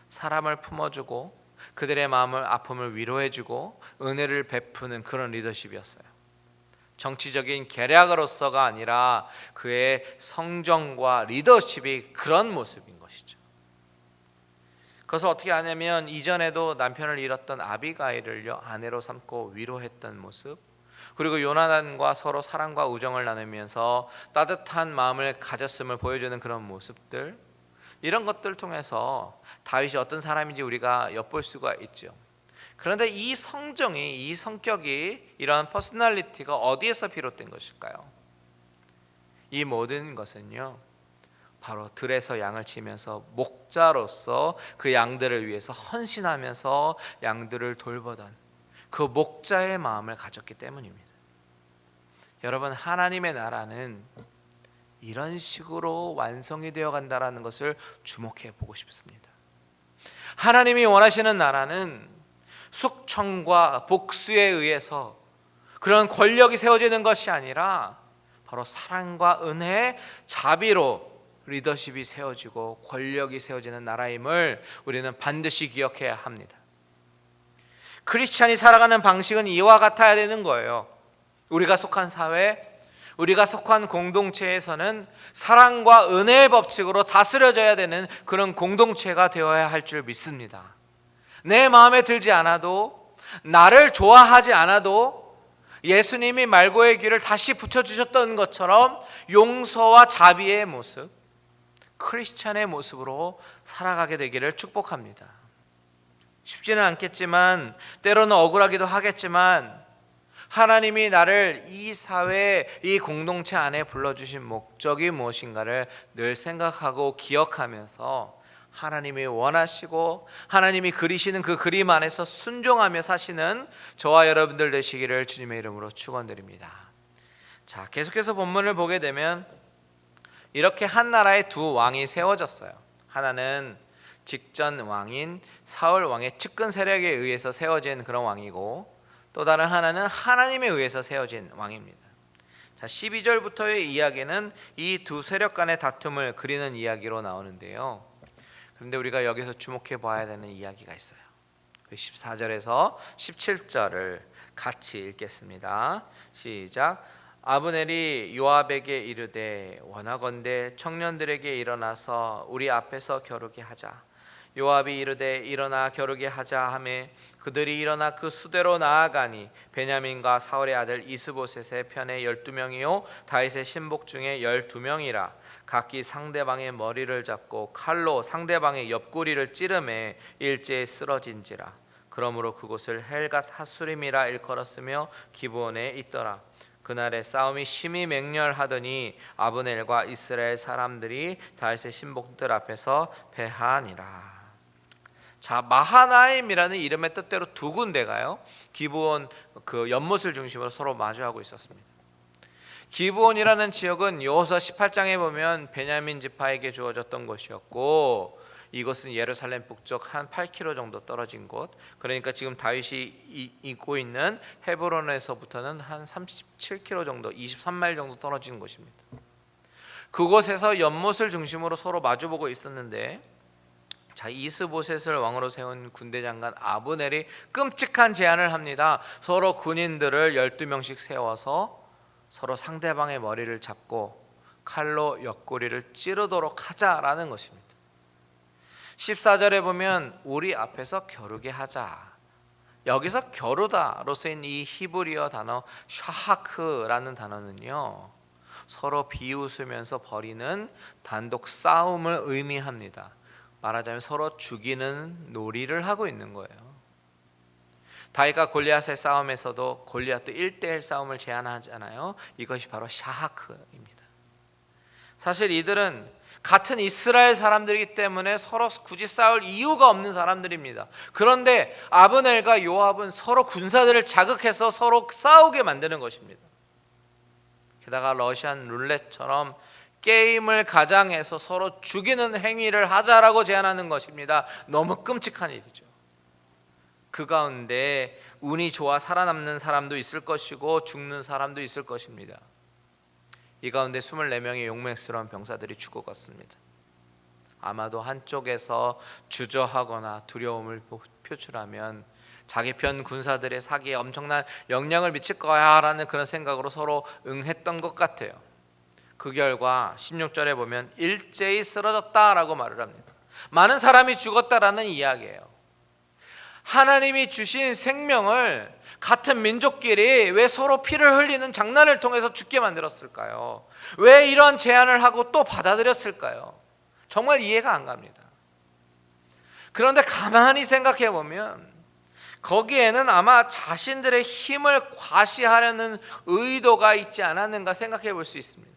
사람을 품어주고 그들의 마음을 아픔을 위로해주고 은혜를 베푸는 그런 리더십이었어요. 정치적인 계략으로서가 아니라 그의 성정과 리더십이 그런 모습인 것이죠. 그래서 어떻게 하냐면 이전에도 남편을 잃었던 아비가일을요 아내로 삼고 위로했던 모습, 그리고 요나단과 서로 사랑과 우정을 나누면서 따뜻한 마음을 가졌음을 보여주는 그런 모습들, 이런 것들을 통해서 다윗이 어떤 사람인지 우리가 엿볼 수가 있죠. 그런데 이 성정이, 이 성격이, 이런 퍼스널리티가 어디에서 비롯된 것일까요? 이 모든 것은요 바로 들에서 양을 치면서 목자로서 그 양들을 위해서 헌신하면서 양들을 돌보던 그 목자의 마음을 가졌기 때문입니다. 여러분, 하나님의 나라는 이런 식으로 완성이 되어 간다라는 것을 주목해 보고 싶습니다. 하나님이 원하시는 나라는 숙청과 복수에 의해서 그런 권력이 세워지는 것이 아니라 바로 사랑과 은혜, 자비로 리더십이 세워지고 권력이 세워지는 나라임을 우리는 반드시 기억해야 합니다. 크리스찬이 살아가는 방식은 이와 같아야 되는 거예요. 우리가 속한 사회, 우리가 속한 공동체에서는 사랑과 은혜의 법칙으로 다스려져야 되는 그런 공동체가 되어야 할 줄 믿습니다. 내 마음에 들지 않아도, 나를 좋아하지 않아도 예수님이 말고의 귀를 다시 붙여주셨던 것처럼 용서와 자비의 모습, 크리스찬의 모습으로 살아가게 되기를 축복합니다. 쉽지는 않겠지만, 때로는 억울하기도 하겠지만, 하나님이 나를 이 사회, 이 공동체 안에 불러주신 목적이 무엇인가를 늘 생각하고 기억하면서 하나님이 원하시고 하나님이 그리시는 그 그림 안에서 순종하며 사시는 저와 여러분들 되시기를 주님의 이름으로 축원드립니다. 자, 계속해서 본문을 보게 되면 이렇게 한 나라에 두 왕이 세워졌어요. 하나는 직전 왕인 사울 왕의 측근 세력에 의해서 세워진 그런 왕이고, 또 다른 하나는 하나님에 의해서 세워진 왕입니다. 자, 12절부터의 이야기는 이 두 세력 간의 다툼을 그리는 이야기로 나오는데요. 그런데 우리가 여기서 주목해 봐야 되는 이야기가 있어요. 14절에서 17절을 같이 읽겠습니다. 시작. 아브넬이 요압에게 이르되 원하건대 청년들에게 일어나서 우리 앞에서 겨루게 하자. 요압이 이르되 일어나 겨루게 하자 하매 그들이 일어나 그 수대로 나아가니 베냐민과 사울의 아들 이스보셋의 편에 12명이요 다윗의 신복 중에 12명이라. 각기 상대방의 머리를 잡고 칼로 상대방의 옆구리를 찌르매 일제에 쓰러진지라. 그러므로 그곳을 헬갓 핫수림이라 일컬었으며 기브온에 있더라. 그날에 싸움이 심히 맹렬하더니 아브넬과 이스라엘 사람들이 다윗의 신복들 앞에서 패하니라. 자, 마하나임이라는 이름의 뜻대로 두 군데가요, 기브온 그 연못을 중심으로 서로 마주하고 있었습니다. 기브온이라는 지역은 여호수아 18장에 보면 베냐민 지파에게 주어졌던 곳이었고, 이곳은 예루살렘 북쪽 한 8km 정도 떨어진 곳, 그러니까 지금 다윗이 있고 있는 헤브론에서부터는 한 37km 정도, 23마일 정도 떨어진 곳입니다. 그곳에서 연못을 중심으로 서로 마주보고 있었는데, 자, 이스보셋을 왕으로 세운 군대 장관 아브넬이 끔찍한 제안을 합니다. 서로 군인들을 12명씩 세워서 서로 상대방의 머리를 잡고 칼로 옆구리를 찌르도록 하자라는 것입니다. 14절에 보면 우리 앞에서 겨루게 하자. 여기서 겨루다로 쓰인 이 히브리어 단어 샤하크라는 단어는요, 서로 비웃으면서 벌이는 단독 싸움을 의미합니다. 말하자면 서로 죽이는 놀이를 하고 있는 거예요. 다윗과 골리앗의 싸움에서도 골리앗도 1대1 싸움을 제안하잖아요. 이것이 바로 샤하크입니다. 사실 이들은 같은 이스라엘 사람들이기 때문에 서로 굳이 싸울 이유가 없는 사람들입니다. 그런데 아브넬과 요압은 서로 군사들을 자극해서 서로 싸우게 만드는 것입니다. 게다가 러시안 룰렛처럼 게임을 가장해서 서로 죽이는 행위를 하자라고 제안하는 것입니다. 너무 끔찍한 일이죠. 그 가운데 운이 좋아 살아남는 사람도 있을 것이고 죽는 사람도 있을 것입니다. 이 가운데 24명의 용맹스러운 병사들이 죽어갔습니다. 아마도 한쪽에서 주저하거나 두려움을 표출하면 자기 편 군사들의 사기에 엄청난 영향을 미칠 거야라는 그런 생각으로 서로 응했던 것 같아요. 그 결과 16절에 보면 일제히 쓰러졌다라고 말을 합니다. 많은 사람이 죽었다라는 이야기예요. 하나님이 주신 생명을 같은 민족끼리 왜 서로 피를 흘리는 장난을 통해서 죽게 만들었을까요? 왜 이런 제안을 하고 또 받아들였을까요? 정말 이해가 안 갑니다. 그런데 가만히 생각해 보면 거기에는 아마 자신들의 힘을 과시하려는 의도가 있지 않았는가 생각해 볼 수 있습니다.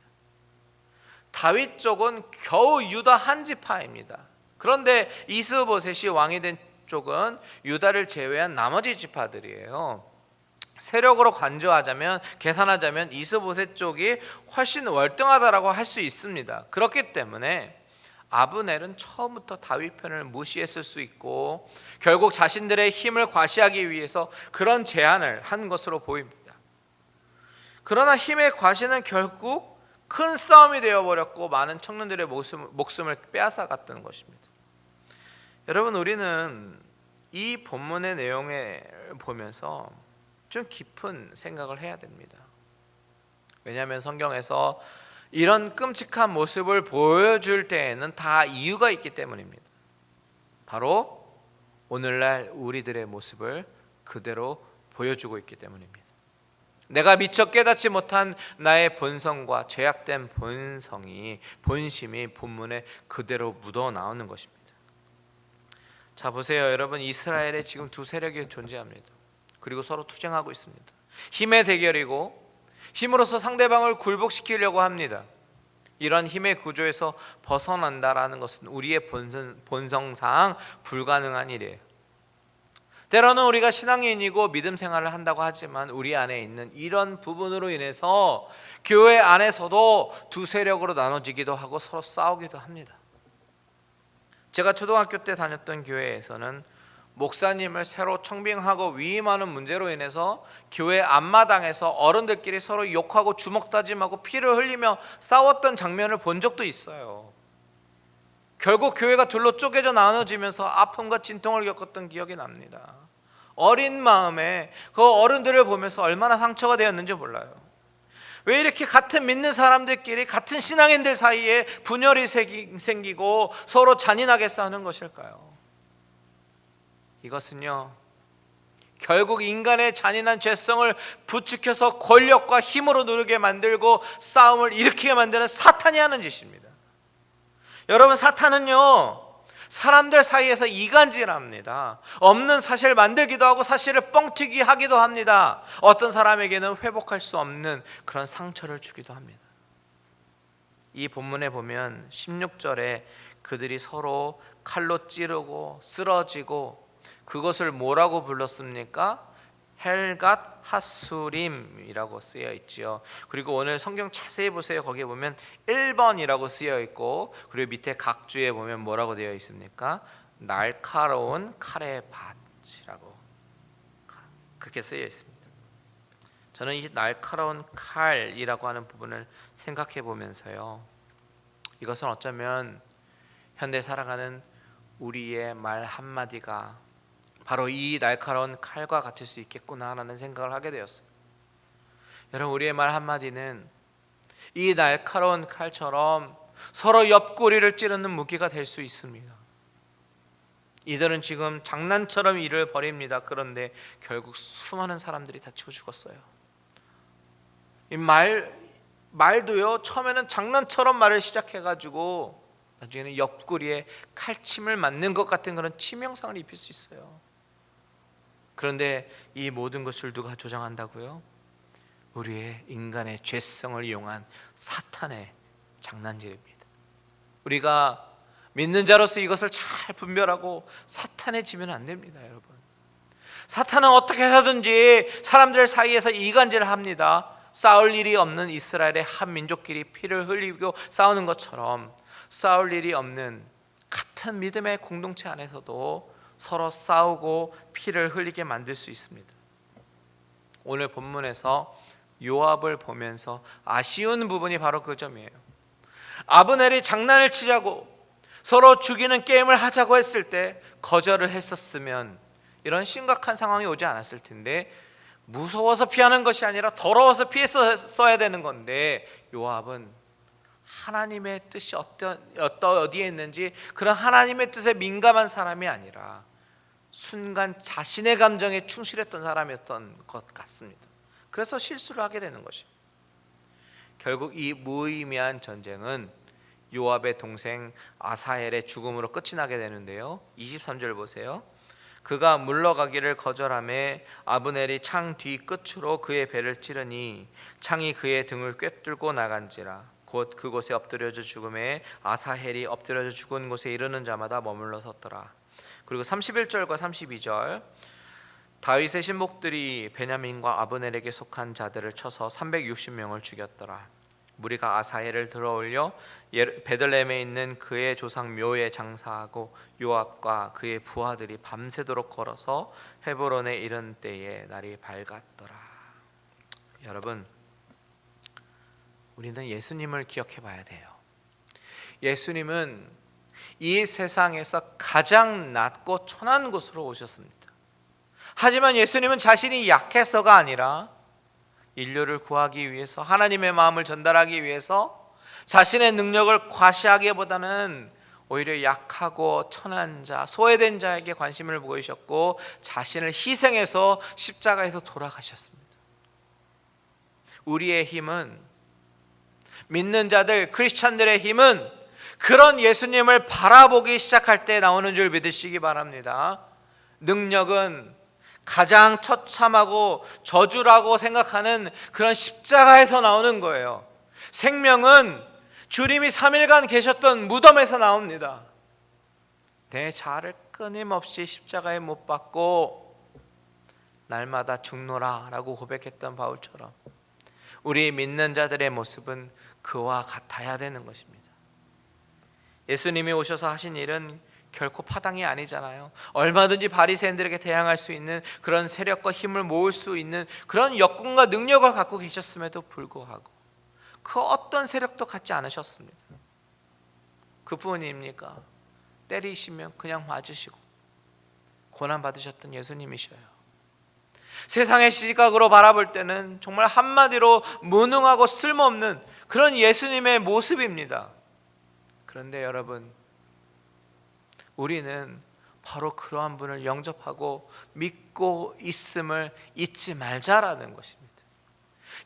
다윗 쪽은 겨우 유다 한 지파입니다. 그런데 이스보셋이 왕이 된 쪽은 유다를 제외한 나머지 지파들이에요. 세력으로 간주하자면, 계산하자면 이스보셋 쪽이 훨씬 월등하다라고 할 수 있습니다. 그렇기 때문에 아브넬은 처음부터 다윗 편을 무시했을 수 있고 결국 자신들의 힘을 과시하기 위해서 그런 제안을 한 것으로 보입니다. 그러나 힘의 과시는 결국 큰 싸움이 되어버렸고 많은 청년들의 목숨을 빼앗아갔던 것입니다. 여러분, 우리는 이 본문의 내용을 보면서 좀 깊은 생각을 해야 됩니다. 왜냐하면 성경에서 이런 끔찍한 모습을 보여줄 때에는 다 이유가 있기 때문입니다. 바로 오늘날 우리들의 모습을 그대로 보여주고 있기 때문입니다. 내가 미처 깨닫지 못한 나의 본성과 죄악된 본심이 본문에 그대로 묻어 나오는 것입니다. 자, 보세요. 여러분, 이스라엘에 지금 두 세력이 존재합니다. 그리고 서로 투쟁하고 있습니다. 힘의 대결이고 힘으로써 상대방을 굴복시키려고 합니다. 이런 힘의 구조에서 벗어난다라는 것은 우리의 본성상 불가능한 일이에요. 때로는 우리가 신앙인이고 믿음 생활을 한다고 하지만 우리 안에 있는 이런 부분으로 인해서 교회 안에서도 두 세력으로 나눠지기도 하고 서로 싸우기도 합니다. 제가 초등학교 때 다녔던 교회에서는 목사님을 새로 청빙하고 위임하는 문제로 인해서 교회 앞마당에서 어른들끼리 서로 욕하고 주먹다짐하고 피를 흘리며 싸웠던 장면을 본 적도 있어요. 결국 교회가 둘로 쪼개져 나눠지면서 아픔과 진통을 겪었던 기억이 납니다. 어린 마음에 그 어른들을 보면서 얼마나 상처가 되었는지 몰라요. 왜 이렇게 같은 믿는 사람들끼리 같은 신앙인들 사이에 분열이 생기고 서로 잔인하게 싸우는 것일까요? 이것은요, 결국 인간의 잔인한 죄성을 부추겨서 권력과 힘으로 누르게 만들고 싸움을 일으키게 만드는 사탄이 하는 짓입니다. 여러분, 사탄은요, 사람들 사이에서 이간질합니다. 없는 사실을 만들기도 하고 사실을 뻥튀기 하기도 합니다. 어떤 사람에게는 회복할 수 없는 그런 상처를 주기도 합니다. 이 본문에 보면 16절에 그들이 서로 칼로 찌르고 쓰러지고 그것을 뭐라고 불렀습니까? 헬갓 하수림이라고 쓰여 있지요. 그리고 오늘 성경 자세히 보세요. 거기에 보면 1번이라고 쓰여 있고 그리고 밑에 각주에 보면 뭐라고 되어 있습니까? 날카로운 칼의 밭이라고 그렇게 쓰여 있습니다. 저는 이 날카로운 칼이라고 하는 부분을 생각해 보면서요, 이것은 어쩌면 현대 살아가는 우리의 말 한마디가 바로 이 날카로운 칼과 같을 수 있겠구나라는 생각을 하게 되었어요. 여러분, 우리의 말 한마디는 이 날카로운 칼처럼 서로 옆구리를 찌르는 무기가 될 수 있습니다. 이들은 지금 장난처럼 일을 벌입니다. 그런데 결국 수많은 사람들이 다치고 죽었어요. 이 말도요, 처음에는 장난처럼 말을 시작해가지고 나중에는 옆구리에 칼침을 맞는 것 같은 그런 치명상을 입힐 수 있어요. 그런데 이 모든 것을 누가 조장한다고요? 우리의 인간의 죄성을 이용한 사탄의 장난질입니다. 우리가 믿는 자로서 이것을 잘 분별하고 사탄에 지면 안 됩니다. 여러분, 사탄은 어떻게 해서든지 사람들 사이에서 이간질을 합니다. 싸울 일이 없는 이스라엘의 한 민족끼리 피를 흘리고 싸우는 것처럼 싸울 일이 없는 같은 믿음의 공동체 안에서도 서로 싸우고 피를 흘리게 만들 수 있습니다. 오늘 본문에서 요압을 보면서 아쉬운 부분이 바로 그 점이에요. 아브넬이 장난을 치자고 서로 죽이는 게임을 하자고 했을 때 거절을 했었으면 이런 심각한 상황이 오지 않았을 텐데, 무서워서 피하는 것이 아니라 더러워서 피했어야 되는 건데, 요압은 하나님의 뜻이 어디에 있는지 그런 하나님의 뜻에 민감한 사람이 아니라 순간 자신의 감정에 충실했던 사람이었던 것 같습니다. 그래서 실수를 하게 되는 것입니다. 결국 이 무의미한 전쟁은 요압의 동생 아사헬의 죽음으로 끝이 나게 되는데요, 23절 보세요. 그가 물러가기를 거절하며 아브넬이 창 뒤 끝으로 그의 배를 찌르니 창이 그의 등을 꿰뚫고 나간지라. 곧 그곳에 엎드려져 죽음에 아사헬이 엎드려져 죽은 곳에 이르는 자마다 머물러 섰더라. 그리고 31절과 32절 다윗의 신복들이 베냐민과 아브넬에게 속한 자들을 쳐서 360명을 죽였더라. 무리가 아사헬을 들어올려 베들레헴에 있는 그의 조상 묘에 장사하고 요압과 그의 부하들이 밤새도록 걸어서 헤브론에 이른 때에 날이 밝았더라. 여러분, 우리는 예수님을 기억해 봐야 돼요. 예수님은 이 세상에서 가장 낮고 천한 곳으로 오셨습니다. 하지만 예수님은 자신이 약해서가 아니라 인류를 구하기 위해서, 하나님의 마음을 전달하기 위해서 자신의 능력을 과시하기보다는 오히려 약하고 천한 자, 소외된 자에게 관심을 보이셨고 자신을 희생해서 십자가에서 돌아가셨습니다. 우리의 힘은, 믿는 자들, 크리스찬들의 힘은 그런 예수님을 바라보기 시작할 때 나오는 줄 믿으시기 바랍니다. 능력은 가장 처참하고 저주라고 생각하는 그런 십자가에서 나오는 거예요. 생명은 주님이 3일간 계셨던 무덤에서 나옵니다. 내 자아를 끊임없이 십자가에 못 박고 날마다 죽노라 라고 고백했던 바울처럼 우리 믿는 자들의 모습은 그와 같아야 되는 것입니다. 예수님이 오셔서 하신 일은 결코 파당이 아니잖아요. 얼마든지 바리새인들에게 대항할 수 있는 그런 세력과 힘을 모을 수 있는 그런 여건과 능력을 갖고 계셨음에도 불구하고 그 어떤 세력도 갖지 않으셨습니다. 그뿐입니까? 때리시면 그냥 맞으시고 고난받으셨던 예수님이셔요. 세상의 시각으로 바라볼 때는 정말 한마디로 무능하고 쓸모없는 그런 예수님의 모습입니다. 그런데 여러분, 우리는 바로 그러한 분을 영접하고 믿고 있음을 잊지 말자라는 것입니다.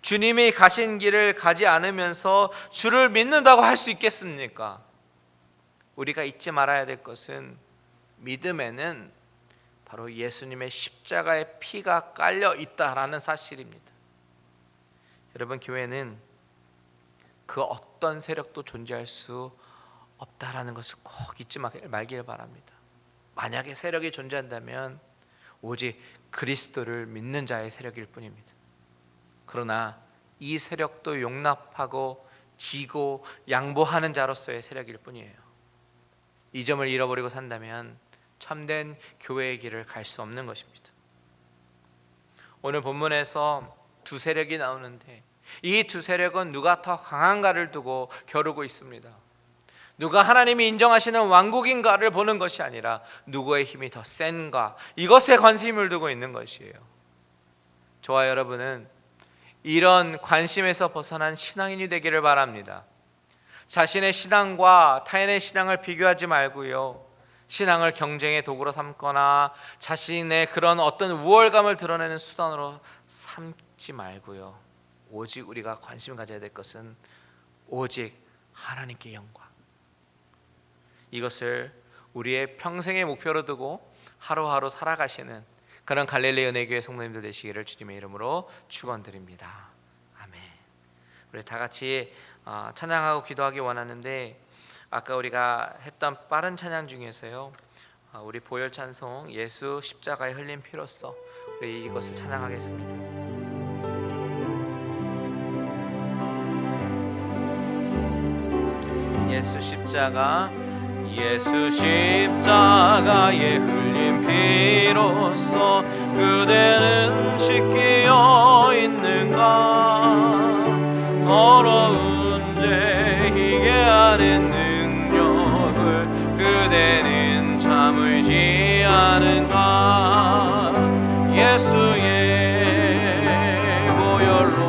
주님이 가신 길을 가지 않으면서 주를 믿는다고 할 수 있겠습니까? 우리가 잊지 말아야 될 것은 믿음에는 바로 예수님의 십자가의 피가 깔려 있다라는 사실입니다. 여러분, 교회는 그 어떤 세력도 존재할 수 없다라는 것을 꼭 잊지 말길 바랍니다. 만약에 세력이 존재한다면 오직 그리스도를 믿는 자의 세력일 뿐입니다. 그러나 이 세력도 용납하고 지고 양보하는 자로서의 세력일 뿐이에요. 이 점을 잃어버리고 산다면 참된 교회의 길을 갈 수 없는 것입니다. 오늘 본문에서 두 세력이 나오는데 이 두 세력은 누가 더 강한가를 두고 겨루고 있습니다. 누가 하나님이 인정하시는 왕국인가를 보는 것이 아니라 누구의 힘이 더 센가, 이것에 관심을 두고 있는 것이에요. 저와 여러분은 이런 관심에서 벗어난 신앙인이 되기를 바랍니다. 자신의 신앙과 타인의 신앙을 비교하지 말고요, 신앙을 경쟁의 도구로 삼거나 자신의 그런 어떤 우월감을 드러내는 수단으로 삼지 말고요, 오직 우리가 관심 가져야 될 것은 오직 하나님께 영광, 이것을 우리의 평생의 목표로 두고 하루하루 살아가시는 그런 갈릴리 은혜교회 성도님들 되시기를 주님의 이름으로 축원드립니다. 아멘. 우리 다 같이 찬양하고 기도하기 원하는데, 아까 우리가 했던 빠른 찬양 중에서요, 우리 보혈 찬송 예수 십자가에 흘린 피로써 우리 이것을 찬양하겠습니다. 예수 십자가, 예수 십자가에 흘린 피로써 그대는 씻기어 있는가? 더러운 죄 희게 하는 능력을 그대는 참을지 않은가? 예수의 보혈로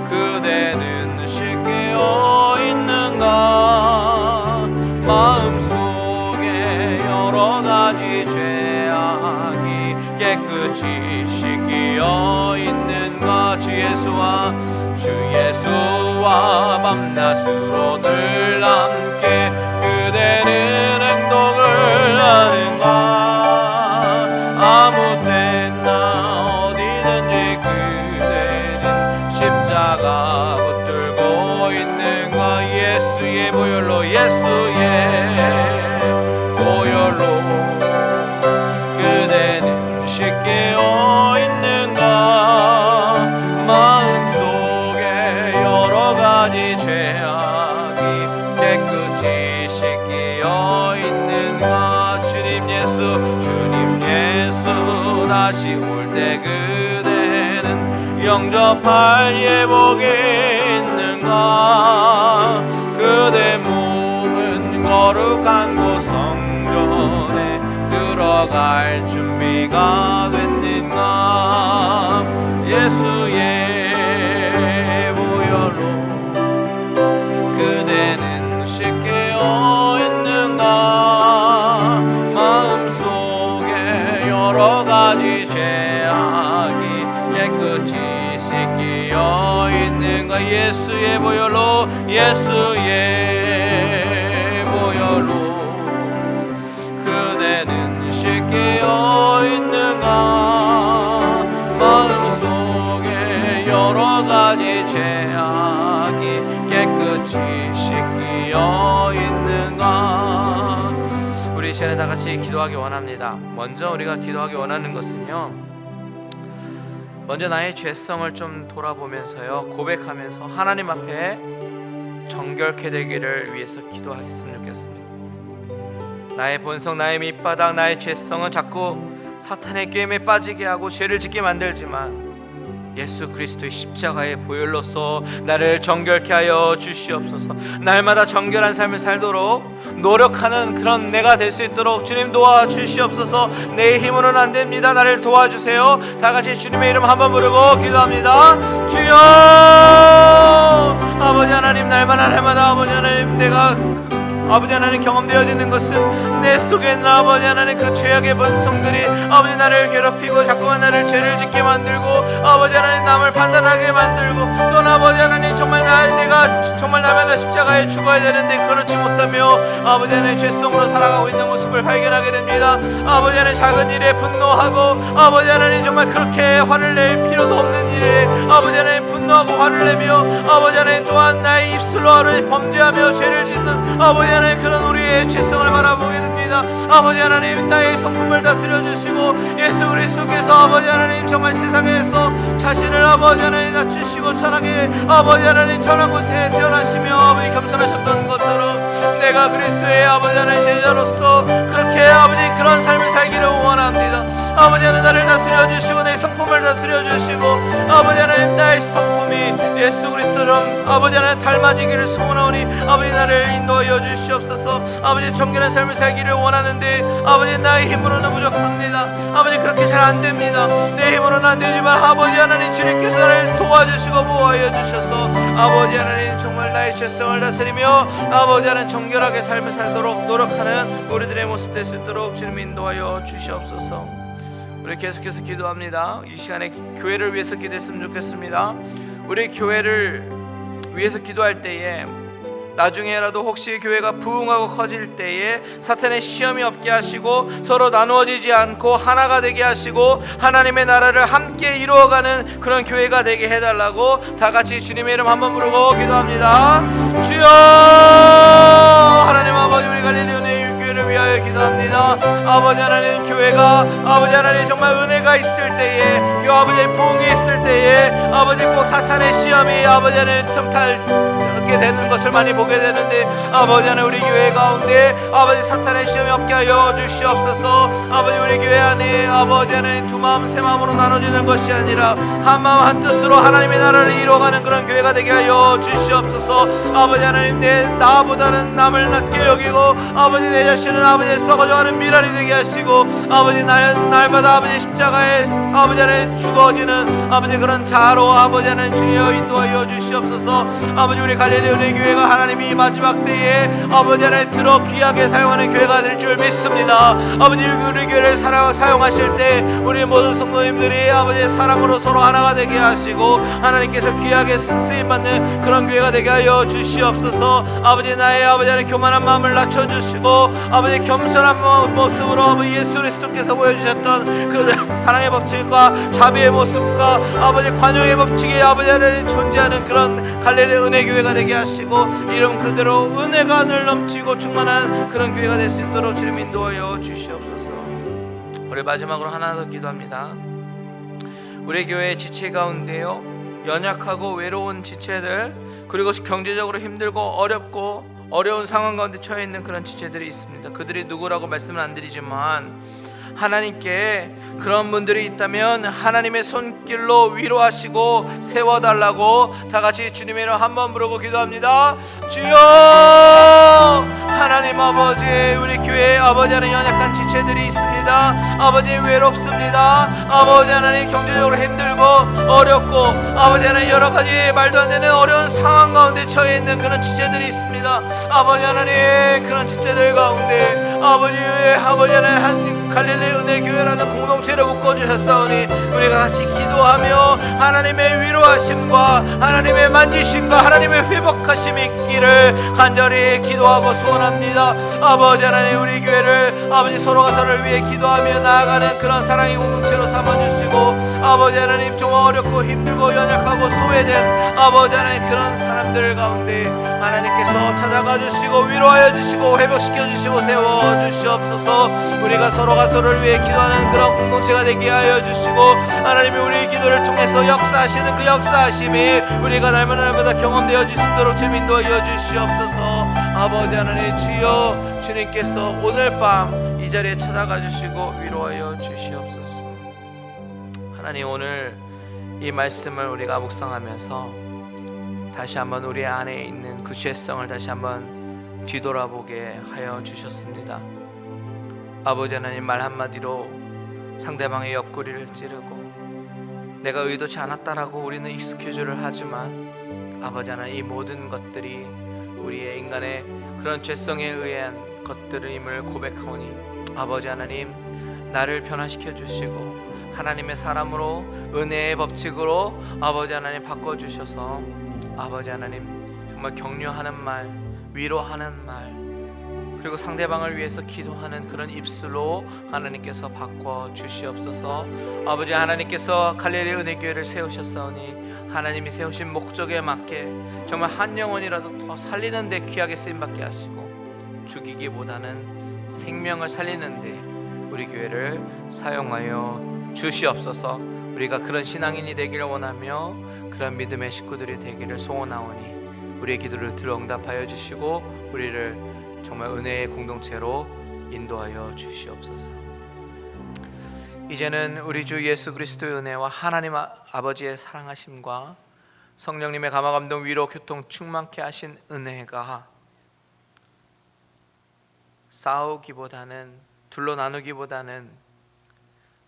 그대는 씻기어 있는가? 마음속에 여러 가지 죄악이 깨끗이 씻기어 있는가? 주 예수와 밤낮으로 늘 함께 그대는 행동을 하는가? 아무 때나 어디든지 그대는 십자가 붙들고 다시 올 때 그대는 영접할 예복이 있는가? 그대 몸은 거룩한 곳 성전에 들어갈 준비가 됐는가? 예수의 보혈로 그대는 쉽게 있는가? 마음속에 여러 가지 죄악이 깨끗이 씻기어 있는가? 예수의 보혈로 예수의 보혈로 그대는 씻기어 있는가? 마음속에 여러 가지 죄악이 깨끗이 씻기어 있는가? 우리 이 시간에 다 같이 기도하기 원합니다. 먼저 우리가 기도하기 원하는 것은요, 먼저 나의 죄성을 좀 돌아보면서요, 고백하면서 하나님 앞에 정결케 되기를 위해서 기도했으면 좋겠습니다. 나의 본성, 나의 밑바닥, 나의 죄성은 자꾸 사탄의 게임에 빠지게 하고 죄를 짓게 만들지만 예수 그리스도의 십자가의 보혈로서 나를 정결케 하여 주시옵소서. 날마다 정결한 삶을 살도록 노력하는 그런 내가 될 수 있도록 주님 도와주시옵소서. 내 힘으로는 안 됩니다. 나를 도와주세요. 다 같이 주님의 이름 한번 부르고 기도합니다. 주여, 아버지 하나님, 날마다 아버지 하나님, 내가 아버지 하나님 경험되어지는 것은 내 속에 있는 아버지 하나님 그 죄악의 본성들이 아버지 나를 괴롭히고 자꾸만 나를 죄를 짓게 만들고 아버지 하나님 남을 판단하게 만들고 또 아버지 하나님 정말 내가 정말 날마다 십자가에 죽어야 되는데 그렇지 못하며 아버지 하나님 죄성으로 살아가고 있는 모습을 발견하게 됩니다. 아버지 하나님 작은 일에 분노하고 아버지 하나님 정말 그렇게 화를 낼 필요도 없는 일에 아버지 하나님 분노하고 화를 내며 아버지 하나님 또한 나의 입술로 하루 범죄하며 죄를 짓는 아버지 하나님 그런 우리의 죄성을 바라보게 됩니다. 아버지 하나님 나의 성품을 다스려 주시고 예수 그리스도께서 아버지 하나님 정말 세상에서 자신을 아버지 하나님 낮추시고 천하게 아버지 하나님 천한 곳에 태어나시며 아버지 겸손하셨던 것처럼 내가 그리스도의 아버지 하나님 제자로서 그렇게 아버지 그런 삶을 살기를 원합니다. 아버지 하나님 나를 다스려 주시고 내 성품을 다스려 주시고 아버지 하나님 나의 성품이 예수 그리스도처럼 아버지 하나님 닮아지기를 소원하오니 아버지 나를 인도하여 주시옵소서. 아버지 정결한 삶을 살기를 원하는데 아버지 나의 힘으로는 부족합니다. 아버지 그렇게 잘 안됩니다. 내 힘으로는 안되지만 아버지 하나님 주님께서 나를 도와주시고 보호하여 주셔서 아버지 하나님 정말 나의 죄성을 다스리며 아버지 하나님 정결하게 삶을 살도록 노력하는 우리들의 모습 될 수 있도록 주님 인도하여 주시옵소서. 우리 계속해서 기도합니다. 이 시간에 교회를 위해서 기도했으면 좋겠습니다. 우리 교회를 위해서 기도할 때에 나중에라도 혹시 교회가 부흥하고 커질 때에 사탄의 시험이 없게 하시고 서로 나누어지지 않고 하나가 되게 하시고 하나님의 나라를 함께 이루어가는 그런 교회가 되게 해달라고 다 같이 주님의 이름 한번 부르고 기도합니다. 주여, 하나님 아버지, 우리 갈릴리 은혜의 교회를 위하여 기도합니다. 아버지 하나님, 교회가 아버지 하나님 정말 은혜가 있을 때에 그 아버지의 부흥이 있을 때에 아버지 꼭 사탄의 시험이 아버지 하나님 틈타게 되는 것을 많이 보게 되는데 아버지 하나님 우리 교회 가운데 아버지 사탄의 시험이 없게 하여 주시옵소서. 아버지 우리 교회 안에 아버지 하나님 두 마음 세 마음으로 나눠지는 것이 아니라 한 마음 한 뜻으로 하나님의 나라를 이루어가는 그런 교회가 되게 하여 주시옵소서. 아버지 하나님 나보다는 남을 낮게 여기고 아버지 내 자신은 아버지의 썩어져가는 미랄이 되게 하시고 아버지 날마다 아버지 십자가에 아버지 하나님 죽어지는 아버지 그런 자로 아버지 하나님 주여 인도하여 주시옵소서. 아버지 우리 갈릴리 은혜 교회가 하나님이 마지막 때에 아버지 하나님 들어 귀하게 사용하는 교회가 될 줄 믿습니다. 아버지 우리 교회를 사용하실 때 우리 모든 성도님들이 아버지의 사랑으로 서로 하나가 되게 하시고 하나님께서 귀하게 쓰임 받는 그런 교회가 되게 하여 주시옵소서. 아버지 나의 아버지 하나님 교만한 마음을 낮춰주시고 아버지 겸손한 모습으로 아버지 예수 그리스도께서 보여주셨던 그 사랑의 법칙과 자비의 모습과 아버지 관용의 법칙이 아버지 하나님 존재하는 그런 갈릴리 은혜 교회가 되게 하시고 이름 그대로 은혜가 늘 넘치고 충만한 그런 교회가 될 수 있도록 주님 인도하여 주시옵소서. 우리 마지막으로 하나 더 기도합니다. 우리 교회 지체 가운데요 연약하고 외로운 지체들 그리고 경제적으로 힘들고 어려운 상황 가운데 처해 있는 그런 지체들이 있습니다. 그들이 누구라고 말씀은 안 드리지만 하나님께 그런 분들이 있다면 하나님의 손길로 위로하시고 세워달라고 다 같이 주님의 이름 한번 부르고 기도합니다. 주여, 하나님 아버지, 우리 교회에 아버지 하나님 연약한 지체들이 있습니다. 아버지 외롭습니다. 아버지 하나님 경제적으로 힘들고 어렵고 아버지 하나님 여러 가지 말도 안 되는 어려운 상황 가운데 처해 있는 그런 지체들이 있습니다. 아버지 하나님, 그런 지체들 가운데 아버지 하나님 한 갈릴리 은혜교회라는 공동체를 묶어주셨사오니 우리가 같이 기도하며 하나님의 위로하심과 하나님의 만지심과 하나님의 회복하심이 있기를 간절히 기도하고 소원합니다. 아버지 하나님, 우리 교회를 아버지 서로가 서로를 위해 기도하며 나아가는 그런 사랑의 공동체로 삼아주시고 아버지 하나님, 정말 어렵고 힘들고 연약하고 소외된 아버지 하나님 그런 사람들 가운데 하나님께서 찾아가 주시고 위로하여 주시고 회복시켜 주시고 세워 주시옵소서. 우리가 서로가 서로를 위해 기도하는 그런 공동체가 되게 하여 주시고 하나님이 우리의 기도를 통해서 역사하시는 그 역사하심이 우리가 날마다 경험되어 주시도록 주님 인도하여 주시옵소서. 아버지 하나님, 주여, 주님께서 오늘 밤 이 자리에 찾아가 주시고 위로하여 주시옵소서. 하나님, 오늘 이 말씀을 우리가 묵상하면서 다시 한번 우리 안에 있는 그 죄성을 다시 한번 뒤돌아보게 하여 주셨습니다. 아버지 하나님, 말 한마디로 상대방의 옆구리를 찌르고 내가 의도치 않았다라고 우리는 익스큐즈를 하지만 아버지 하나님, 이 모든 것들이 우리의 인간의 그런 죄성에 의한 것들임을 고백하오니 아버지 하나님, 나를 변화시켜 주시고 하나님의 사람으로 은혜의 법칙으로 아버지 하나님 바꿔주셔서 아버지 하나님, 정말 격려하는 말, 위로하는 말, 그리고 상대방을 위해서 기도하는 그런 입술로 하나님께서 바꿔 주시옵소서. 아버지 하나님께서 갈릴리 은혜교회를 세우셨사오니 하나님이 세우신 목적에 맞게 정말 한 영혼이라도 더 살리는 데 귀하게 쓰임받게 하시고 죽이기보다는 생명을 살리는 데 우리 교회를 사용하여 주시옵소서. 우리가 그런 신앙인이 되기를 원하며 그런 믿음의 식구들이 되기를 소원하오니 우리의 기도를 들어 응답하여 주시고 우리를 정말 은혜의 공동체로 인도하여 주시옵소서. 이제는 우리 주 예수 그리스도의 은혜와 하나님 아버지의 사랑하심과 성령님의 감화감동 위로 교통 충만케 하신 은혜가 싸우기보다는 둘로 나누기보다는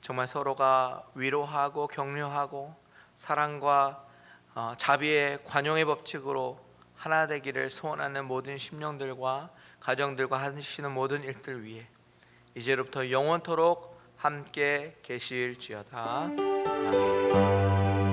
정말 서로가 위로하고 격려하고 사랑과 자비의 관용의 법칙으로 하나 되기를 소원하는 모든 심령들과 가정들과 하시는 모든 일들 위해 이제로부터 영원토록 함께 계실지어다. 아멘.